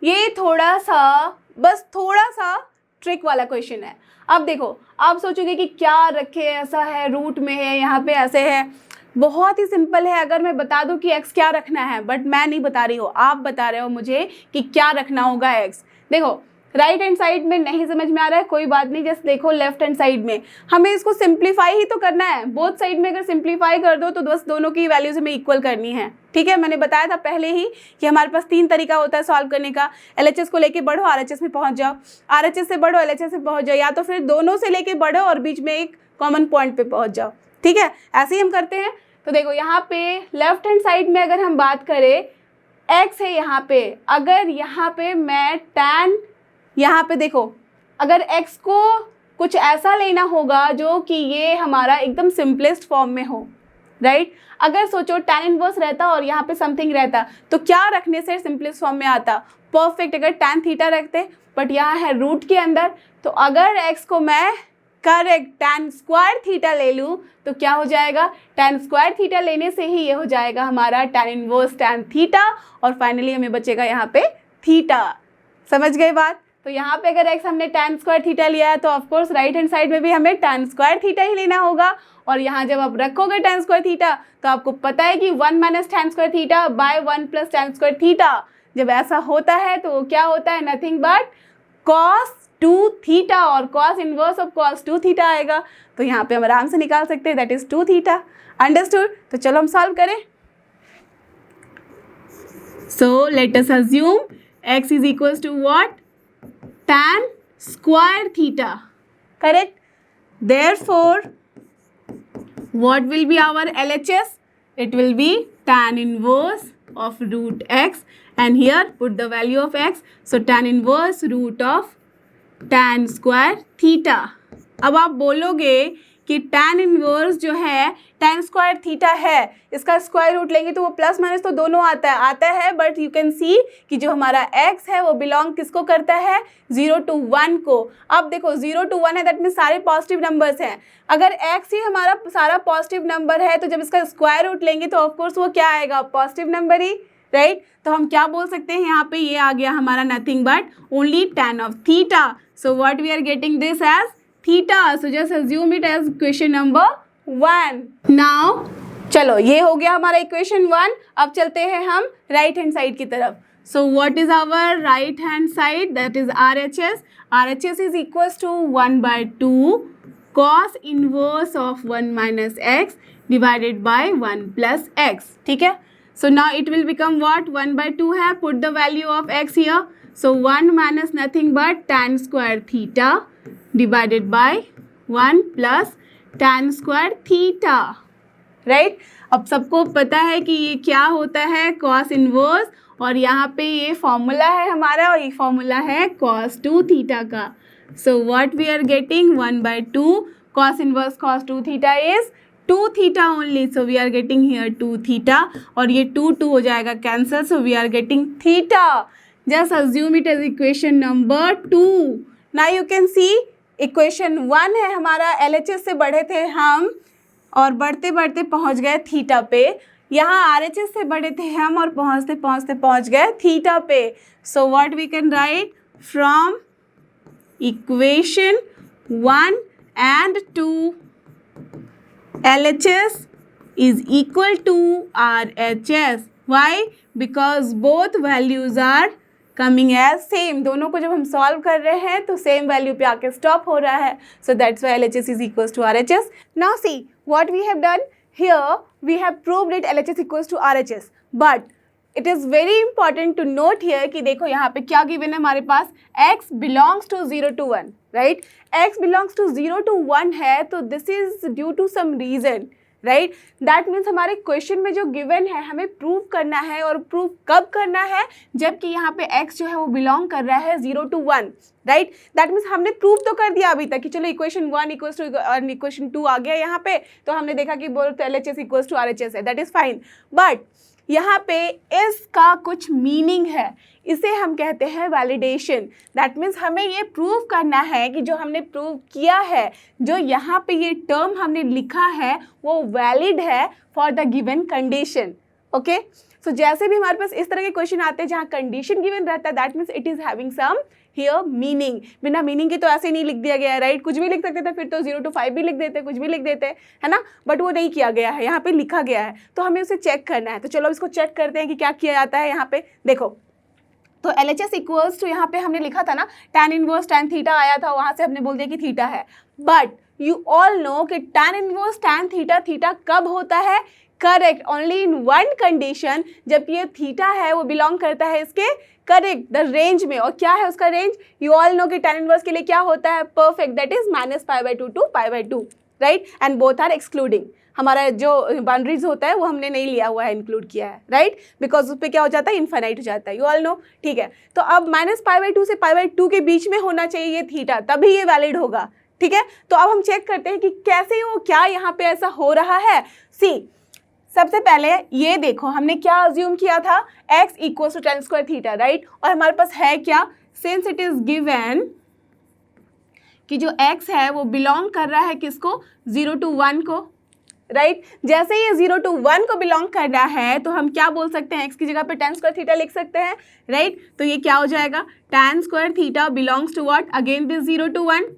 ये थोड़ा सा ट्रिक वाला क्वेश्चन है। अब देखो, आप सोचोगे कि क्या रखे, ऐसा है, रूट में है, यहाँ पे ऐसे है। बहुत ही सिंपल है, अगर मैं बता दूं कि x क्या रखना है, बट मैं नहीं बता रही हूँ, आप बता रहे हो मुझे कि क्या रखना होगा x। देखो, राइट हैंड साइड में नहीं समझ में आ रहा है, कोई बात नहीं, जस्ट देखो लेफ्ट हैंड साइड में हमें इसको सिंप्लीफाई ही तो करना है। बोथ साइड में अगर सिंप्लीफाई कर दो तो बस दोनों की वैल्यूज हमें इक्वल करनी है। ठीक है, मैंने बताया था पहले ही कि हमारे पास 3 तरीका होता है सॉल्व करने का। LHS को लेके बढ़ो, RHS में पहुंच जाओ, RHS से बढ़ो, LHS में पहुंच जाओ, या तो फिर दोनों से लेके बढ़ो और बीच में एक कॉमन पॉइंट पे पहुंच जाओ। ठीक है, ऐसे ही हम करते हैं। तो देखो, यहाँ पे लेफ्ट हैंड साइड में अगर हम बात करें, x है यहाँ पे, अगर यहाँ पे मैं tan, यहाँ पे देखो, अगर x को कुछ ऐसा लेना होगा जो कि ये हमारा एकदम सिंपलेस्ट फॉर्म में हो, राइट। अगर सोचो tan इनवर्स रहता और यहाँ पे समथिंग रहता तो क्या रखने से सिंपलेस्ट फॉर्म में आता, परफेक्ट। अगर tan थीटा रखते, बट यहाँ है रूट के अंदर, तो अगर x को मैं करेक्ट tan स्क्वायर थीटा ले लूँ तो क्या हो जाएगा, tan स्क्वायर थीटा लेने से ही ये हो जाएगा हमारा tan इनवर्स tan थीटा, और फाइनली हमें बचेगा यहाँ पे थीटा। समझ गए बात। तो यहाँ पे अगर x हमने tan स्क्वायर थीटा लिया है तो ऑफकोर्स राइट हैंड साइड में भी हमें tan स्क्वायर थीटा ही लेना होगा। और यहाँ जब आप रखोगे tan स्क्वायर थीटा तो आपको पता है कि 1 minus tan square theta by 1 plus tan square theta, जब ऐसा होता है तो क्या होता है, नथिंग बट cos 2 थीटा, और cos inverse of cos 2 theta आएगा। तो यहाँ पे हम आराम से निकाल सकते हैं, दैट इज 2 थीटा। अंडरस्टूड। तो चलो हम सॉल्व करें। So let us assume x is equals to what, tan square theta, correct? Therefore, what will be our LHS? It will be tan inverse of root x, and here put the value of x. So tan inverse root of tan square theta. अब आप बोलोगे कि tan inverse जो है tan square theta है, इसका square root लेंगे तो वो प्लस माइनस तो दोनों आता है, बट यू कैन सी कि जो हमारा x है वो बिलोंग किसको करता है, 0 to 1 को। अब देखो 0 to 1 है, दैट मीन सारे पॉजिटिव नंबर्स हैं। अगर x ही हमारा सारा पॉजिटिव नंबर है तो जब इसका स्क्वायर रूट लेंगे तो ऑफकोर्स वो क्या आएगा, पॉजिटिव नंबर ही, राइट। तो हम क्या बोल सकते हैं, यहाँ पे ये आ गया हमारा nothing but only tan of theta. So what we are getting this as theta. So just assume it as equation number 1। Now चलो, ये हो गया हमारा इक्वेशन 1। अब चलते हैं हम राइट हैंड साइड की तरफ। So what is our right hand side, that is RHS। RHS is equals to 1/2 cos inverse of 1 minus x divided by 1 plus x. ठीक है, so now it will become what, 1/2 है, put the value of x here. So 1 minus nothing but tan square theta divided by 1 plus tan square theta, right. अब सबको पता है कि ये क्या होता है, cos इनवर्स, और यहाँ पे ये फॉर्मूला है हमारा, और ये फॉर्मूला है cos 2 थीटा का। So what we are getting, 1/2 cos inverse cos 2 theta is 2 theta only. So we are getting here 2 theta, और ये 2 हो जाएगा cancel, so we are getting theta. Just assume it as equation number 2। Now you can see equation 1 है हमारा, LHS से बढ़े थे हम और बढ़ते बढ़ते पहुंच गए थीटा पे। यहाँ RHS से बढ़े थे हम और पहुंचते पहुंचते पहुंच गए थीटा पे। So what we can write, from equation 1 and 2, LHS is equal to RHS. Why? Because both values are coming as same. दोनों को जब हम सॉल्व कर रहे हैं तो सेम वैल्यू पे आके स्टॉप हो रहा है। So that's why LHS is equals to RHS। Now see what we have done here, we have proved it LHS equals to RHS, but it is very important to note here कि देखो यहाँ पे क्या given है हमारे पास, x belongs to 0 to 1, right. x belongs to 0 to 1 है तो this is due to some reason, right. That means हमारे क्वेश्चन में जो गिवन है हमें प्रूव करना है, और प्रूव कब करना है, जबकि यहाँ पे x जो है वो बिलोंग कर रहा है 0 to 1, राइट। दैट मीन्स हमने प्रूव तो कर दिया अभी तक कि चलो इक्वेशन 1 इक्वल्स टू इक्वेशन 2 आ गया यहाँ पे, तो हमने देखा कि बोल तो LHS इक्वल्स टू RHS है, दैट इज फाइन। बट यहाँ पे इसका कुछ मीनिंग है, इसे हम कहते हैं वैलिडेशन। दैट मीन्स हमें ये प्रूव करना है कि जो हमने प्रूव किया है, जो यहाँ पे ये टर्म हमने लिखा है वो वैलिड है for the given condition. Okay, so जैसे भी हमारे पास इस तरह के क्वेश्चन आते हैं जहाँ कंडीशन गिवन रहता है, that means it is having some here meaning. बिना मीनिंग के तो ऐसे नहीं लिख दिया गया है, राइट? कुछ भी लिख सकते थे, फिर तो 0 to 5 भी लिख देते, कुछ भी लिख देते, है ना? बट वो नहीं किया गया है, यहाँ पे लिखा गया है, तो हमें उसे चेक करना है। तो चलो इसको चेक करते हैं कि क्या किया जाता है यहाँ पे। देखो, तो LHS इक्वल्स टू यहाँ पे हमने लिखा था ना tan इनवर्स tan थीटा आया था, वहाँ से हमने बोल दिया कि थीटा है। बट यू ऑल नो कि tan inverse tan theta theta कब होता है? Correct, only in one condition, जब ये थीटा है वो बिलोंग करता है इसके करेक्ट द रेंज में। और क्या है उसका रेंज? यू ऑल नो कि tan इनवर्स के लिए क्या होता है? Perfect, that is -π/2 to π/2, right? And both are excluding. हमारा जो बाउंड्रीज होता है वो हमने नहीं लिया हुआ है, इंक्लूड किया है, राइट? बिकॉज उस पर क्या हो जाता है? इनफाइनाइट हो जाता है, यू ऑल नो, ठीक है? तो अब -π/2 से π/2 के बीच में होना चाहिए ये थीटा, तभी ये वैलिड होगा, ठीक है? तो अब हम चेक करते हैं कि कैसे वो क्या यहाँ पे ऐसा हो रहा है। सी, सबसे पहले ये देखो, हमने क्या अज्यूम किया था? x equals to tan square theta, right? और हमारे पास है क्या? सिंस इट इज गिवन कि जो x है वो बिलोंग कर रहा है किसको? 0 to 1 को, राइट? जैसे ये 0 to 1 को बिलोंग कर रहा है तो हम क्या बोल सकते हैं? x की जगह पे tan स्क्वायर थीटा लिख सकते हैं, राइट? तो ये क्या हो जाएगा? tan square theta belongs to what? Again this 0 to 1,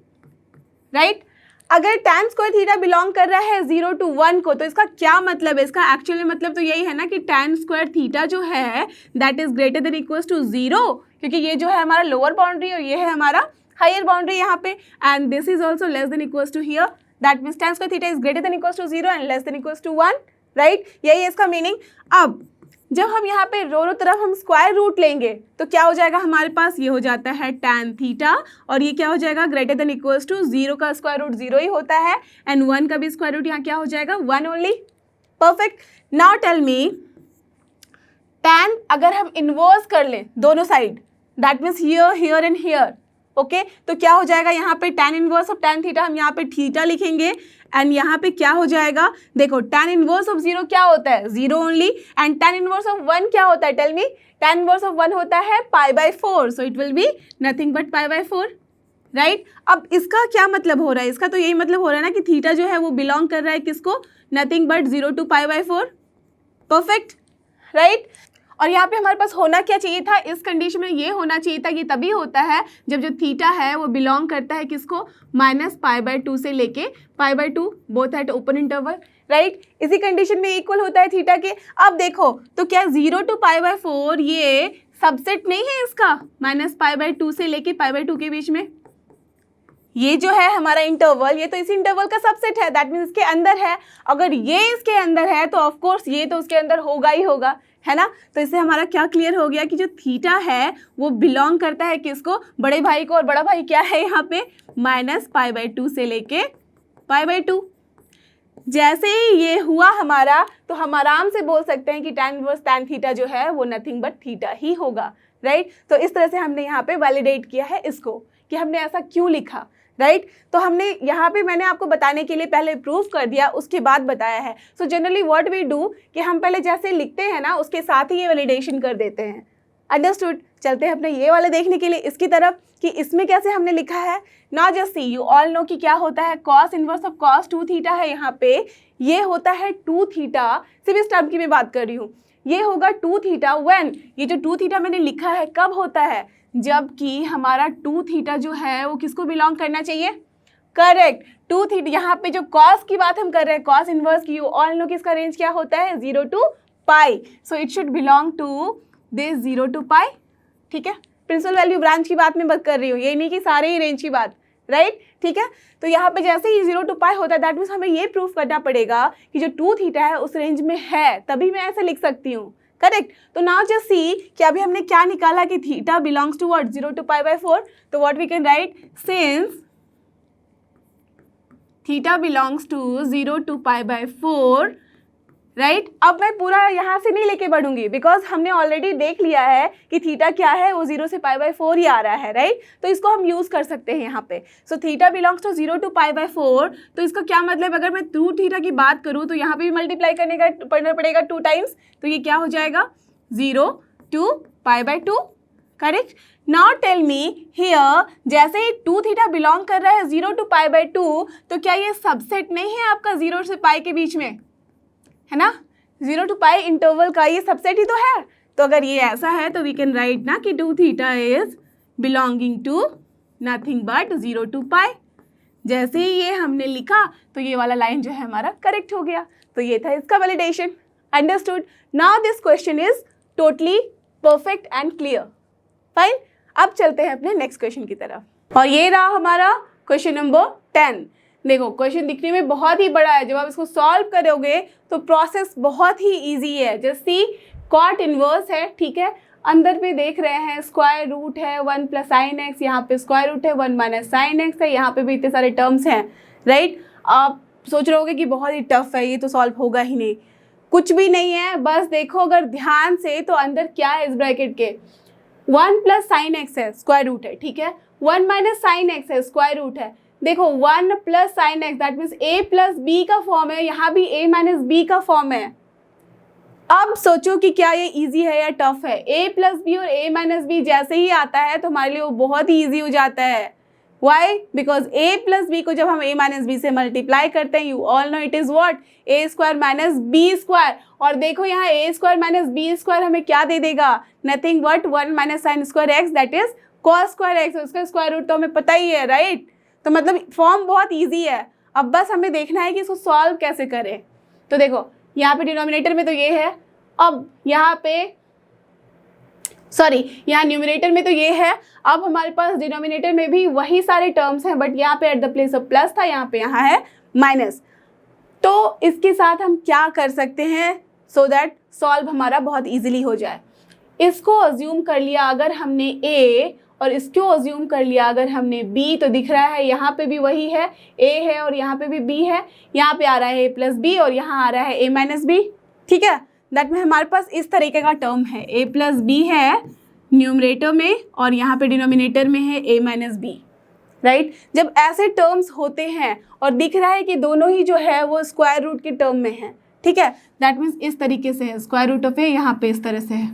right? अगर tan स्क्वायर थीटा बिलोंग कर रहा है 0 to 1 को, तो इसका क्या मतलब है? इसका एक्चुअली मतलब तो यही है ना कि tan स्क्वायर थीटा जो है that is greater than equals to 0, क्योंकि ये जो है हमारा लोअर बाउंड्री और ये है हमारा हायर बाउंड्री यहाँ पे, and this is also less than equals to here, that means tan square theta is greater than equals to 0 and less than equals to 1, right? यही है इसका मीनिंग। अब जब हम यहाँ पे दोनों तरफ हम स्क्वायर रूट लेंगे तो क्या हो जाएगा हमारे पास? ये हो जाता है tan थीटा, और ये क्या हो जाएगा? ग्रेटर देन इक्वल्स टू 0 का स्क्वायर रूट 0 ही होता है, एंड 1 का भी स्क्वायर रूट यहाँ क्या हो जाएगा? 1 only. Perfect. Now tell me, tan अगर हम इन्वर्स कर लें दोनों side, that means here, here and here, okay? तो क्या हो जाएगा यहाँ पे? tan inverse of tan theta, हम यहाँ पे थीटा लिखेंगे, एंड यहाँ पे क्या हो जाएगा? देखो, tan इनवर्स ऑफ 0 क्या होता है? 0 only, and tan inverse of 1 क्या होता है? Tell me. tan inverse of 1 होता है π/4, so it will be nothing but π/4, right? अब इसका क्या मतलब हो रहा है? इसका तो यही मतलब हो रहा है ना कि थीटा जो है वो बिलोंग कर रहा है किसको? Nothing but 0 to π/4, perfect, right? और यहाँ पे हमारे पास होना क्या चाहिए था? इस कंडीशन में ये होना चाहिए था, ये तभी होता है जब जो थीटा है वो बिलोंग करता है किसको? -π/2 से लेके π/2, both at open interval, right? इसी कंडीशन में इक्वल होता है थीटा के। अब देखो, तो क्या 0 to π/4 ये सबसेट नहीं है इसका? -π/2 से लेके π/2 के बीच में ये जो है हमारा इंटरवल, ये तो इसी इंटरवल का सबसेट है, दैट मीन्स इसके अंदर है। अगर ये इसके अंदर है तो ऑफ कोर्स ये तो उसके अंदर होगा ही होगा, है ना? तो इससे हमारा क्या क्लियर हो गया कि जो थीटा है वो बिलोंग करता है किसको? बड़े भाई को। और बड़ा भाई क्या है यहाँ पे? -π/2 से लेके π/2। जैसे ही ये हुआ हमारा, तो हम आराम से बोल सकते हैं कि tan इनवर्स tan थीटा जो है वो नथिंग बट थीटा ही होगा, राइट? तो इस तरह से हमने यहाँ पे वैलिडेट किया है इसको कि हमने ऐसा क्यों लिखा, राइट? तो हमने यहाँ पे, मैंने आपको बताने के लिए पहले प्रूफ कर दिया, उसके बाद बताया है। So generally what we do कि हम पहले जैसे लिखते हैं ना उसके साथ ही ये वैलिडेशन कर देते हैं। अंडरस्टूड? चलते हैं अपने ये वाले देखने के लिए इसकी तरफ कि इसमें कैसे हमने लिखा है। Now just see, you all know कि क्या होता है? cos inverse of cos 2 theta है यहाँ पे, ये होता है 2 थीटा। सिर्फ इस टर्म की मैं बात कर रही हूँ, ये होगा 2 थीटा व्हेन, ये जो 2 थीटा मैंने लिखा है कब होता है? जबकि हमारा 2 थीटा जो है वो किसको बिलोंग करना चाहिए? Correct, 2 theta. यहाँ पे जो cos की बात हम कर रहे हैं, cos इनवर्स की, यू ऑल नो कि इसका रेंज क्या होता है? 0 to π, so it should belong to this 0 to π, ठीक है? प्रिंसिपल वैल्यू ब्रांच की बात मैं बात कर रही हूँ, ये नहीं कि सारे ही रेंज की बात, राइट? ठीक है? तो यहाँ पे जैसे ही 0 to π होता है, दैट मीन्स हमें ये प्रूफ करना पड़ेगा कि जो 2 थीटा है उस रेंज में है, तभी मैं ऐसे लिख सकती हूँ, करेक्ट? तो नाउ जस्ट सी कि अभी हमने क्या निकाला कि theta belongs to what? 0 to π/4। तो what we can write? Since theta belongs to 0 to π/4, right अब मैं पूरा यहाँ से नहीं लेके बढ़ूंगी बिकॉज हमने ऑलरेडी देख लिया है कि थीटा क्या है, वो 0 से π/4 ही आ रहा है, राइट तो इसको हम यूज़ कर सकते हैं यहाँ पे। So theta belongs to 0 to π/4, तो इसका क्या मतलब, अगर मैं रूट थीटा की बात करूँ तो यहाँ पे भी मल्टीप्लाई करना पड़ेगा 2 टाइम्स, तो ये क्या हो जाएगा 0 to π/2, correct. Now tell me here, जैसे ही 2 थीटा बिलोंग कर रहा है 0 to π/2, तो क्या ये सबसेट नहीं है आपका 0 से पाई के बीच में, है ना, 0 to पाई इंटरवल का ये सबसेट ही तो है। तो अगर ये ऐसा है तो वी कैन राइट ना कि 2 theta is belonging to nothing but 0 to pi. जैसे ही ये हमने लिखा तो ये वाला लाइन जो है हमारा करेक्ट हो गया। तो ये था इसका validation. Understood. Now this question is totally perfect and clear. Fine, अब चलते हैं अपने नेक्स्ट क्वेश्चन की तरफ, और ये रहा हमारा क्वेश्चन नंबर 10। देखो क्वेश्चन दिखने में बहुत ही बड़ा है, जब आप इसको सॉल्व करोगे तो प्रोसेस बहुत ही इजी है। जैसे कॉट इनवर्स है, ठीक है, अंदर पे देख रहे हैं स्क्वायर रूट है 1 + sin x, यहाँ पे स्क्वायर रूट है 1 - sin x है, यहाँ पे भी इतने सारे टर्म्स हैं, राइट। आप सोच रहे होगे कि बहुत ही टफ है, ये तो सॉल्व होगा ही नहीं। कुछ भी नहीं है, बस देखो अगर ध्यान से तो अंदर क्या है इस ब्रैकेट के, 1 + sin x है, स्क्वायर रूट है, ठीक है, 1 - sin x है, स्क्वायर रूट है। देखो 1 + sin x that means a + b का फॉर्म है, यहाँ भी a - b का फॉर्म है। अब सोचो कि क्या ये इजी है या टफ है। a + b और a - b जैसे ही आता है तो हमारे लिए वो बहुत ही इजी हो जाता है। वाई? बिकॉज a + b को जब हम a - b से मल्टीप्लाई करते हैं, you all no it is what, a² - b²। और देखो यहाँ a² - b² हमें क्या दे देगा, nothing but 1 - sin² x that is cos² x। उसका स्क्वायर रूट तो हमें पता ही है, राइट। तो मतलब फॉर्म बहुत ईजी है। अब बस हमें देखना है कि इसको सॉल्व कैसे करें। तो देखो यहाँ पे डिनोमिनेटर में तो ये है, अब यहाँ पे यहाँ न्यूमरेटर में तो ये है, अब हमारे पास डिनोमिनेटर में भी वही सारे टर्म्स हैं, बट यहाँ पे eight the place of plus था, यहाँ है माइनस। तो इसके साथ हम क्या कर सकते हैं सो दैट सॉल्व हमारा बहुत इजीली हो जाए। इसको अज्यूम कर लिया अगर हमने a और इसको अज्यूम कर लिया अगर हमने b, तो दिख रहा है यहाँ पे भी वही है, a है और यहाँ पे भी b है, यहाँ पे आ रहा है a + b और यहाँ आ रहा है a - b, ठीक है। दैट में हमारे पास इस तरीके का टर्म है, a + b है न्यूमरेटर में और यहाँ पे डिनोमिनेटर में है a - b, राइट। जब ऐसे टर्म्स होते हैं और दिख रहा है कि दोनों ही जो है वो स्क्वायर रूट के टर्म में है, ठीक है, दैट मीन्स इस तरीके से है, स्क्वायर रूट ऑफ a यहाँ पे इस तरह से है।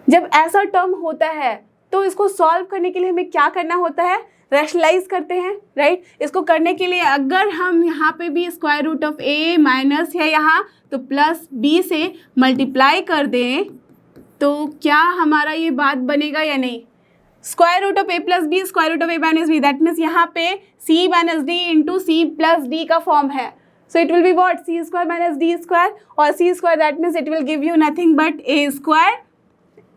जब ऐसा टर्म होता है तो इसको सॉल्व करने के लिए हमें क्या करना होता है, रैशनलाइज करते हैं, राइट। इसको करने के लिए अगर हम यहाँ पे भी square root of a minus है यहाँ, तो +b से मल्टीप्लाई कर दें तो क्या हमारा ये बात बनेगा या नहीं। Square root of a + b square root of a - b that means यहाँ पे c - d into c + d का फॉर्म है। So it will be what, c² - d² और c² that means it will give you nothing but a²,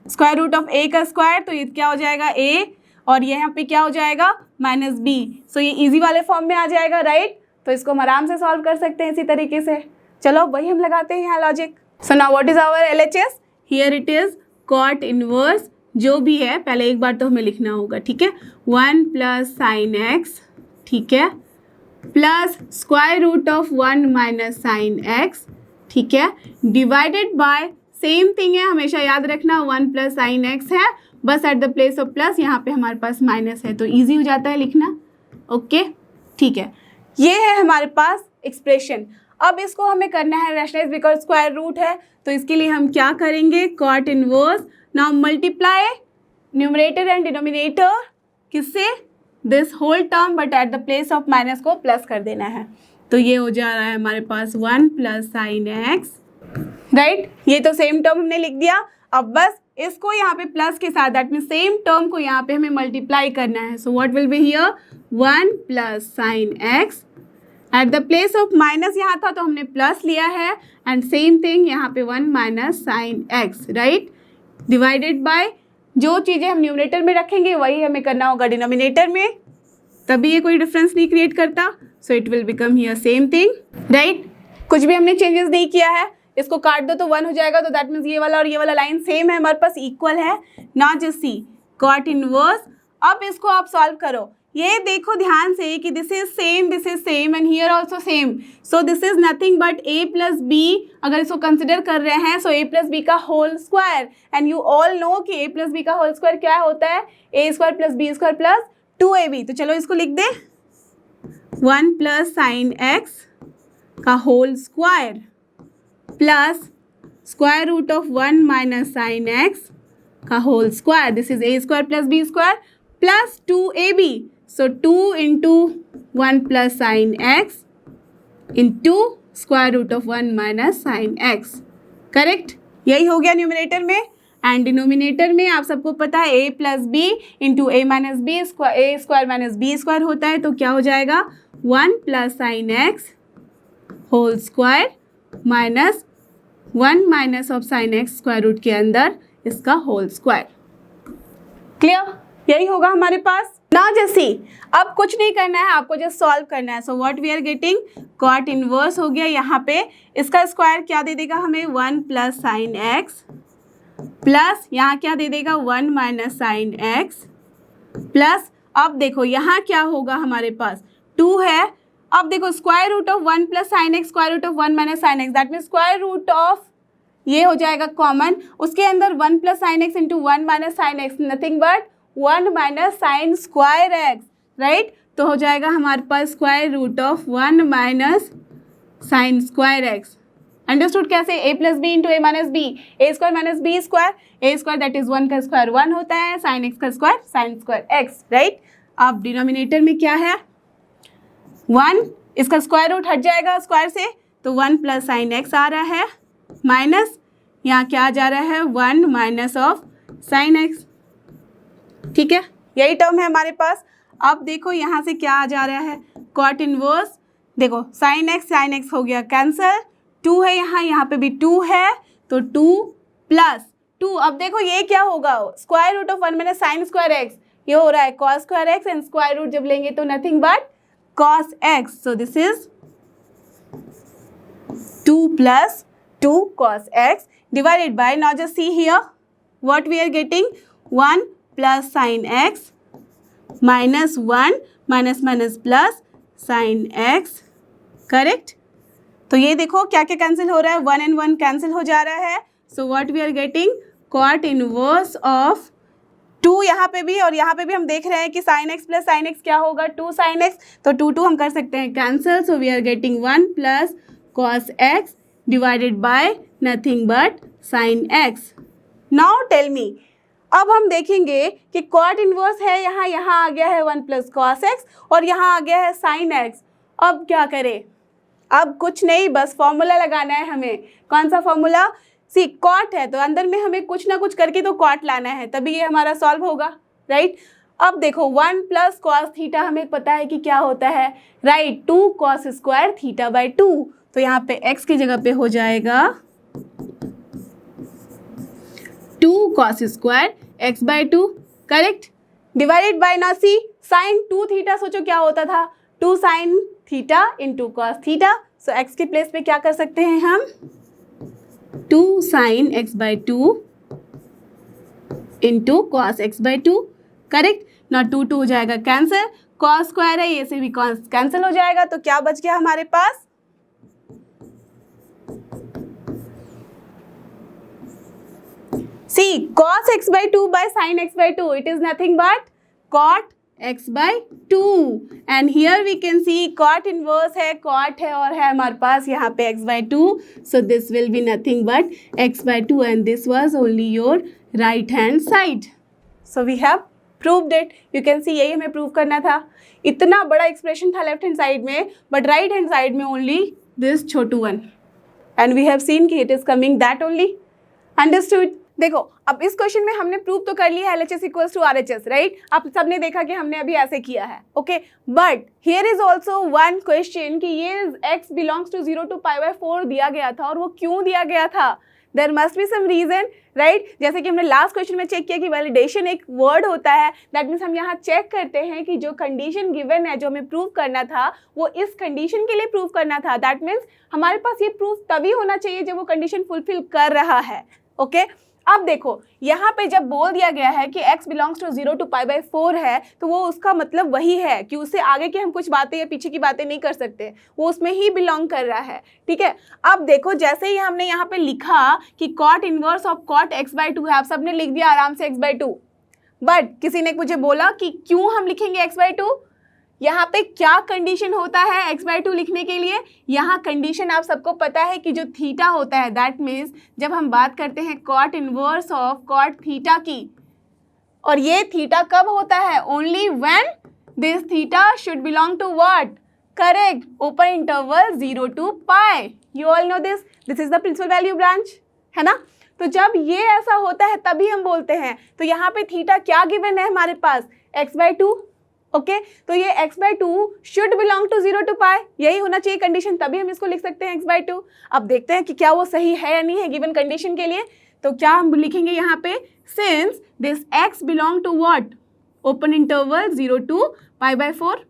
square root of a का square, तो ये क्या हो जाएगा a और यहाँ पे क्या हो जाएगा -b। सो ये इजी वाले फॉर्म में आ जाएगा, राइट। तो इसको हम आराम से सॉल्व कर सकते हैं इसी तरीके से। चलो वही हम लगाते हैं यहाँ logic. So now what is our LHS, here it is cot inverse, जो भी है पहले एक बार तो हमें लिखना होगा, ठीक है, 1 + sin x, ठीक है, plus square root of 1 - sin x, ठीक है, डिवाइडेड बाय सेम थिंग है, हमेशा याद रखना 1 + sin x है, बस eight the place of plus यहाँ पे हमारे पास माइनस है, तो इजी हो जाता है लिखना। ओके, ठीक है, ये है हमारे पास एक्सप्रेशन। अब इसको हमें करना है रैशनलाइज बिकॉज स्क्वायर रूट है, तो इसके लिए हम क्या करेंगे, cot inverse, now multiply numerator and denominator किससे, this whole term, but at the place of minus को प्लस कर देना है। तो ये हो जा रहा है हमारे पास 1 + sin x, राइट। ये तो सेम टर्म हमने लिख दिया। अब बस इसको यहाँ पे प्लस के साथ दैट मीन सेम टर्म को यहाँ पे हमें मल्टीप्लाई करना है। So what will be here, 1 + sin x, eight the place of minus यहाँ था तो हमने प्लस लिया है, एंड सेम थिंग यहाँ पे 1 - sin x, right, divided by जो चीज़ें हम न्यूमरेटर में रखेंगे वही हमें करना होगा डिनोमिनेटर में, तभी ये कोई डिफरेंस नहीं क्रिएट करता। सो it will become here same thing, right. कुछ भी हमने चेंजेस नहीं किया है, इसको काट दो तो 1 हो जाएगा, तो दैट मीन्स ये वाला और ये वाला लाइन सेम है, हमारे पास इक्वल है। ना जस्ट सी कॉट इनवर्स। अब इसको आप सॉल्व करो, ये देखो ध्यान से कि this is same and here also same, so this is nothing but a plus b, अगर इसको कंसिडर कर रहे हैं सो a प्लस बी का whole square, and you all know कि a प्लस बी का होल स्क्वायर क्या होता है, a square plus b square plus 2ab। तो चलो इसको लिख दे, 1 प्लस साइन एक्स का whole square plus square root of 1 minus sine x का whole square, this is a square plus b square plus 2ab, so 2 into 1 plus sine x into square root of 1 minus sine x, correct. यही हो गया numerator में, and denominator में आप सबको पता है a plus b into a minus b square, a square minus b square होता है, तो क्या हो जाएगा 1 plus sine x whole square minus 1 minus of sine x square root के अंदर इसका होल स्क्वायर। क्लियर, यही होगा हमारे पास ना। जैसी अब कुछ नहीं करना है, आपको जस्ट सॉल्व करना है। So what we are getting, cot inverse हो गया, यहाँ पे इसका स्क्वायर क्या दे देगा हमें 1 प्लस साइन एक्स प्लस यहाँ क्या दे देगा 1 माइनस साइन एक्स प्लस, अब देखो यहाँ क्या होगा हमारे पास 2 है, अब देखो square root of 1 plus sine x square root of 1 minus sine x, that mean square root of ये हो जाएगा कॉमन, उसके अंदर 1 plus sine x into 1 minus sine x, nothing but 1 minus sine square x, right. तो हो जाएगा हमारे पास square root of 1 minus sine square x. Understood कैसे, a plus b into a minus b, a square minus b square, a square that is 1 का square 1 होता है, sine x का square sine square x, right. अब denominator में क्या है 1, इसका स्क्वायर रूट हट जाएगा स्क्वायर से, तो 1 प्लस साइन एक्स आ रहा है माइनस यहाँ क्या आ जा रहा है 1 माइनस ऑफ साइन एक्स, ठीक है, यही टर्म है हमारे पास। अब देखो यहाँ से क्या आ जा रहा है कॉट इनवर्स, देखो साइन एक्स हो गया कैंसल, 2 है यहाँ पे भी 2 है, तो 2 प्लस 2, अब देखो ये क्या होगा square root of 1 minus sine square x, ये हो रहा है cos square x, and square root जब लेंगे तो nothing but cos x, so this is 2 plus 2 cos x divided by, now just see here what we are getting, 1 plus sin x minus 1 minus minus plus sin x, correct. तो ये देखो क्या क्या cancel हो रहा है, 1 and 1 cancel हो जा रहा है, so what we are getting cot inverse of 2, यहाँ पे भी और यहाँ पे भी हम देख रहे हैं कि sin x plus sin x क्या होगा 2 sin x, तो 2 हम कर सकते हैं cancel, so we are getting 1 plus cos x divided by nothing but sine x. Now tell me, अब हम देखेंगे कि कॉट इनवर्स है यहाँ आ गया है 1 प्लस कॉस एक्स और यहाँ आ गया है साइन एक्स, अब क्या करें, अब कुछ नहीं, बस फॉर्मूला लगाना है हमें। कौन सा फॉर्मूला, सी कॉट है तो अंदर में हमें कुछ ना कुछ करके तो कॉट लाना है, तभी ये हमारा सॉल्व होगा, राइट। अब देखो 1 प्लस कॉस थीटा हमें पता है कि क्या होता है, right, 2 cos square theta by 2, तो यहाँ पे x की जगह पे हो जाएगा 2 cos square x by 2, correct, divided by, ना सी साइन 2 थीटा, सोचो क्या होता था 2 sine theta into cos theta, so x के प्लेस पे क्या कर सकते हैं हम 2 sine x by 2 into cos x by 2, correct ना, 2 हो जाएगा कैंसिल, कॉस स्क्वायर है ये से भी कॉस कैंसिल हो जाएगा, तो क्या बच गया हमारे पास see cos x by 2 by sin x by 2, it is nothing but cot x by 2, and here we can see cot inverse है, cot है और है हमारे पास यहाँ पे x by 2, so this will be nothing but x by 2, and this was only your right hand side, so we have proved it, you can see यही हमें prove करना था। इतना बड़ा एक्सप्रेशन था लेफ्ट हैंड साइड में, but right hand side में only this छोटू one, and we have seen कि it is coming that only, understood. देखो अब इस क्वेश्चन में हमने प्रूव तो कर लिया है LHS equals to RHS, right, आप सबने देखा कि हमने अभी ऐसे किया है, okay, but here is also one question कि ये x बिलोंग्स टू 0 to π/4 दिया गया था, और वो क्यों दिया गया था, there must be some reason, right. जैसे कि हमने लास्ट क्वेश्चन में चेक किया कि वैलिडेशन एक वर्ड होता है, दैट मीन्स हम यहाँ चेक करते हैं कि जो कंडीशन गिवन है, जो हमें प्रूव करना था वो इस कंडीशन के लिए प्रूव करना था, दैट मीन्स हमारे पास ये प्रूफ तभी होना चाहिए जब वो कंडीशन फुलफिल कर रहा है, ओके। अब देखो यहाँ पे जब बोल दिया गया है कि x बिलोंग्स टू 0 टू π/4 है, तो वो उसका मतलब वही है कि उससे आगे की हम कुछ बातें या पीछे की बातें नहीं कर सकते, वो उसमें ही बिलोंग कर रहा है, ठीक है। अब देखो जैसे ही हमने यहाँ पे लिखा कि cot inverse of cot x/2 है, आप सबने लिख दिया आराम से x/2, बट किसी ने मुझे बोला कि क्यों हम लिखेंगे x/2, यहाँ पे क्या कंडीशन होता है x/2 लिखने के लिए। यहाँ कंडीशन आप सबको पता है कि जो थीटा होता है, दैट मीन्स जब हम बात करते हैं cot inverse of cot theta की, और ये थीटा कब होता है, only when this theta should belong to what, correct, open interval 0 to pi. You all know this is the principal value branch, है ना। तो जब ये ऐसा होता है तभी हम बोलते हैं, तो यहाँ पे थीटा क्या गिवन है हमारे पास, x/2, ओके। तो ये x/2 should belong to 0 to pi, यही होना चाहिए कंडीशन, तभी हम इसको लिख सकते हैं x/2। अब देखते हैं कि क्या वो सही है या नहीं है गिवन कंडीशन के लिए। तो क्या हम लिखेंगे यहाँ पे, since this x belong to what, open interval 0 to π/4,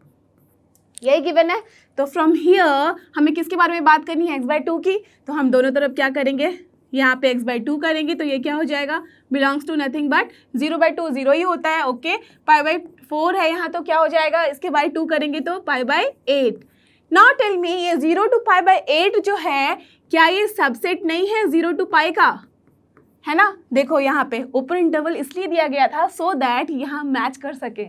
यही गिवन है। तो फ्रॉम हियर हमें किसके बारे में बात करनी है, x/2 की। तो हम दोनों तरफ क्या करेंगे, यहाँ पे x/2 करेंगे, तो ये क्या हो जाएगा, बिलोंग्स टू नथिंग बट 0/2, 0 ही होता है, ओके। π/4 है यहाँ, तो क्या हो जाएगा, इसके बाई 2 करेंगे तो π/8। नाउ टेल मी, ये 0 टू π/8 जो है, क्या ये सबसेट नहीं है 0 टू पाई का, है ना। देखो यहाँ पे ओपन इंटरवल इसलिए दिया गया था सो दैट यहाँ मैच कर सके,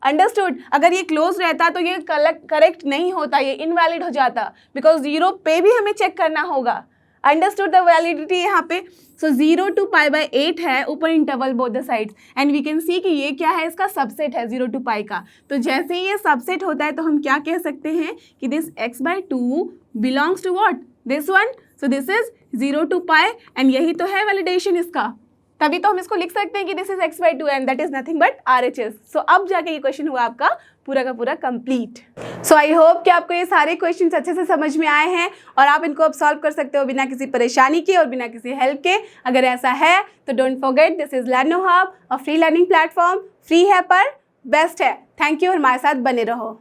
अंडरस्टूड। अगर ये क्लोज रहता तो ये करेक्ट नहीं होता, ये इनवैलिड हो जाता, बिकॉज 0 पे भी हमें चेक करना होगा, अंडरस्टूड द वैलिडिटी यहाँ पे। सो 0 टू π/8 है open interval both the sides, and we can see कि ये क्या है, इसका सबसेट है 0 टू पाई का। तो जैसे ही ये सबसेट होता है तो हम क्या कह सकते हैं कि this x/2 belongs to what, this one. So this is 0 to pi, and यही तो है वैलिडेशन इसका, तभी तो हम इसको लिख सकते हैं कि this is x/2 and that is nothing but RHS। सो अब जाके ये क्वेश्चन हुआ आपका पूरा का पूरा कंप्लीट। सो आई होप कि आपको ये सारे क्वेश्चंस अच्छे से समझ में आए हैं और आप इनको अब सॉल्व कर सकते हो बिना किसी परेशानी के और बिना किसी हेल्प के। अगर ऐसा है तो don't forget, this is लर्नो hub, a free learning platform, free है पर बेस्ट है। थैंक यू, हमारे साथ बने रहो।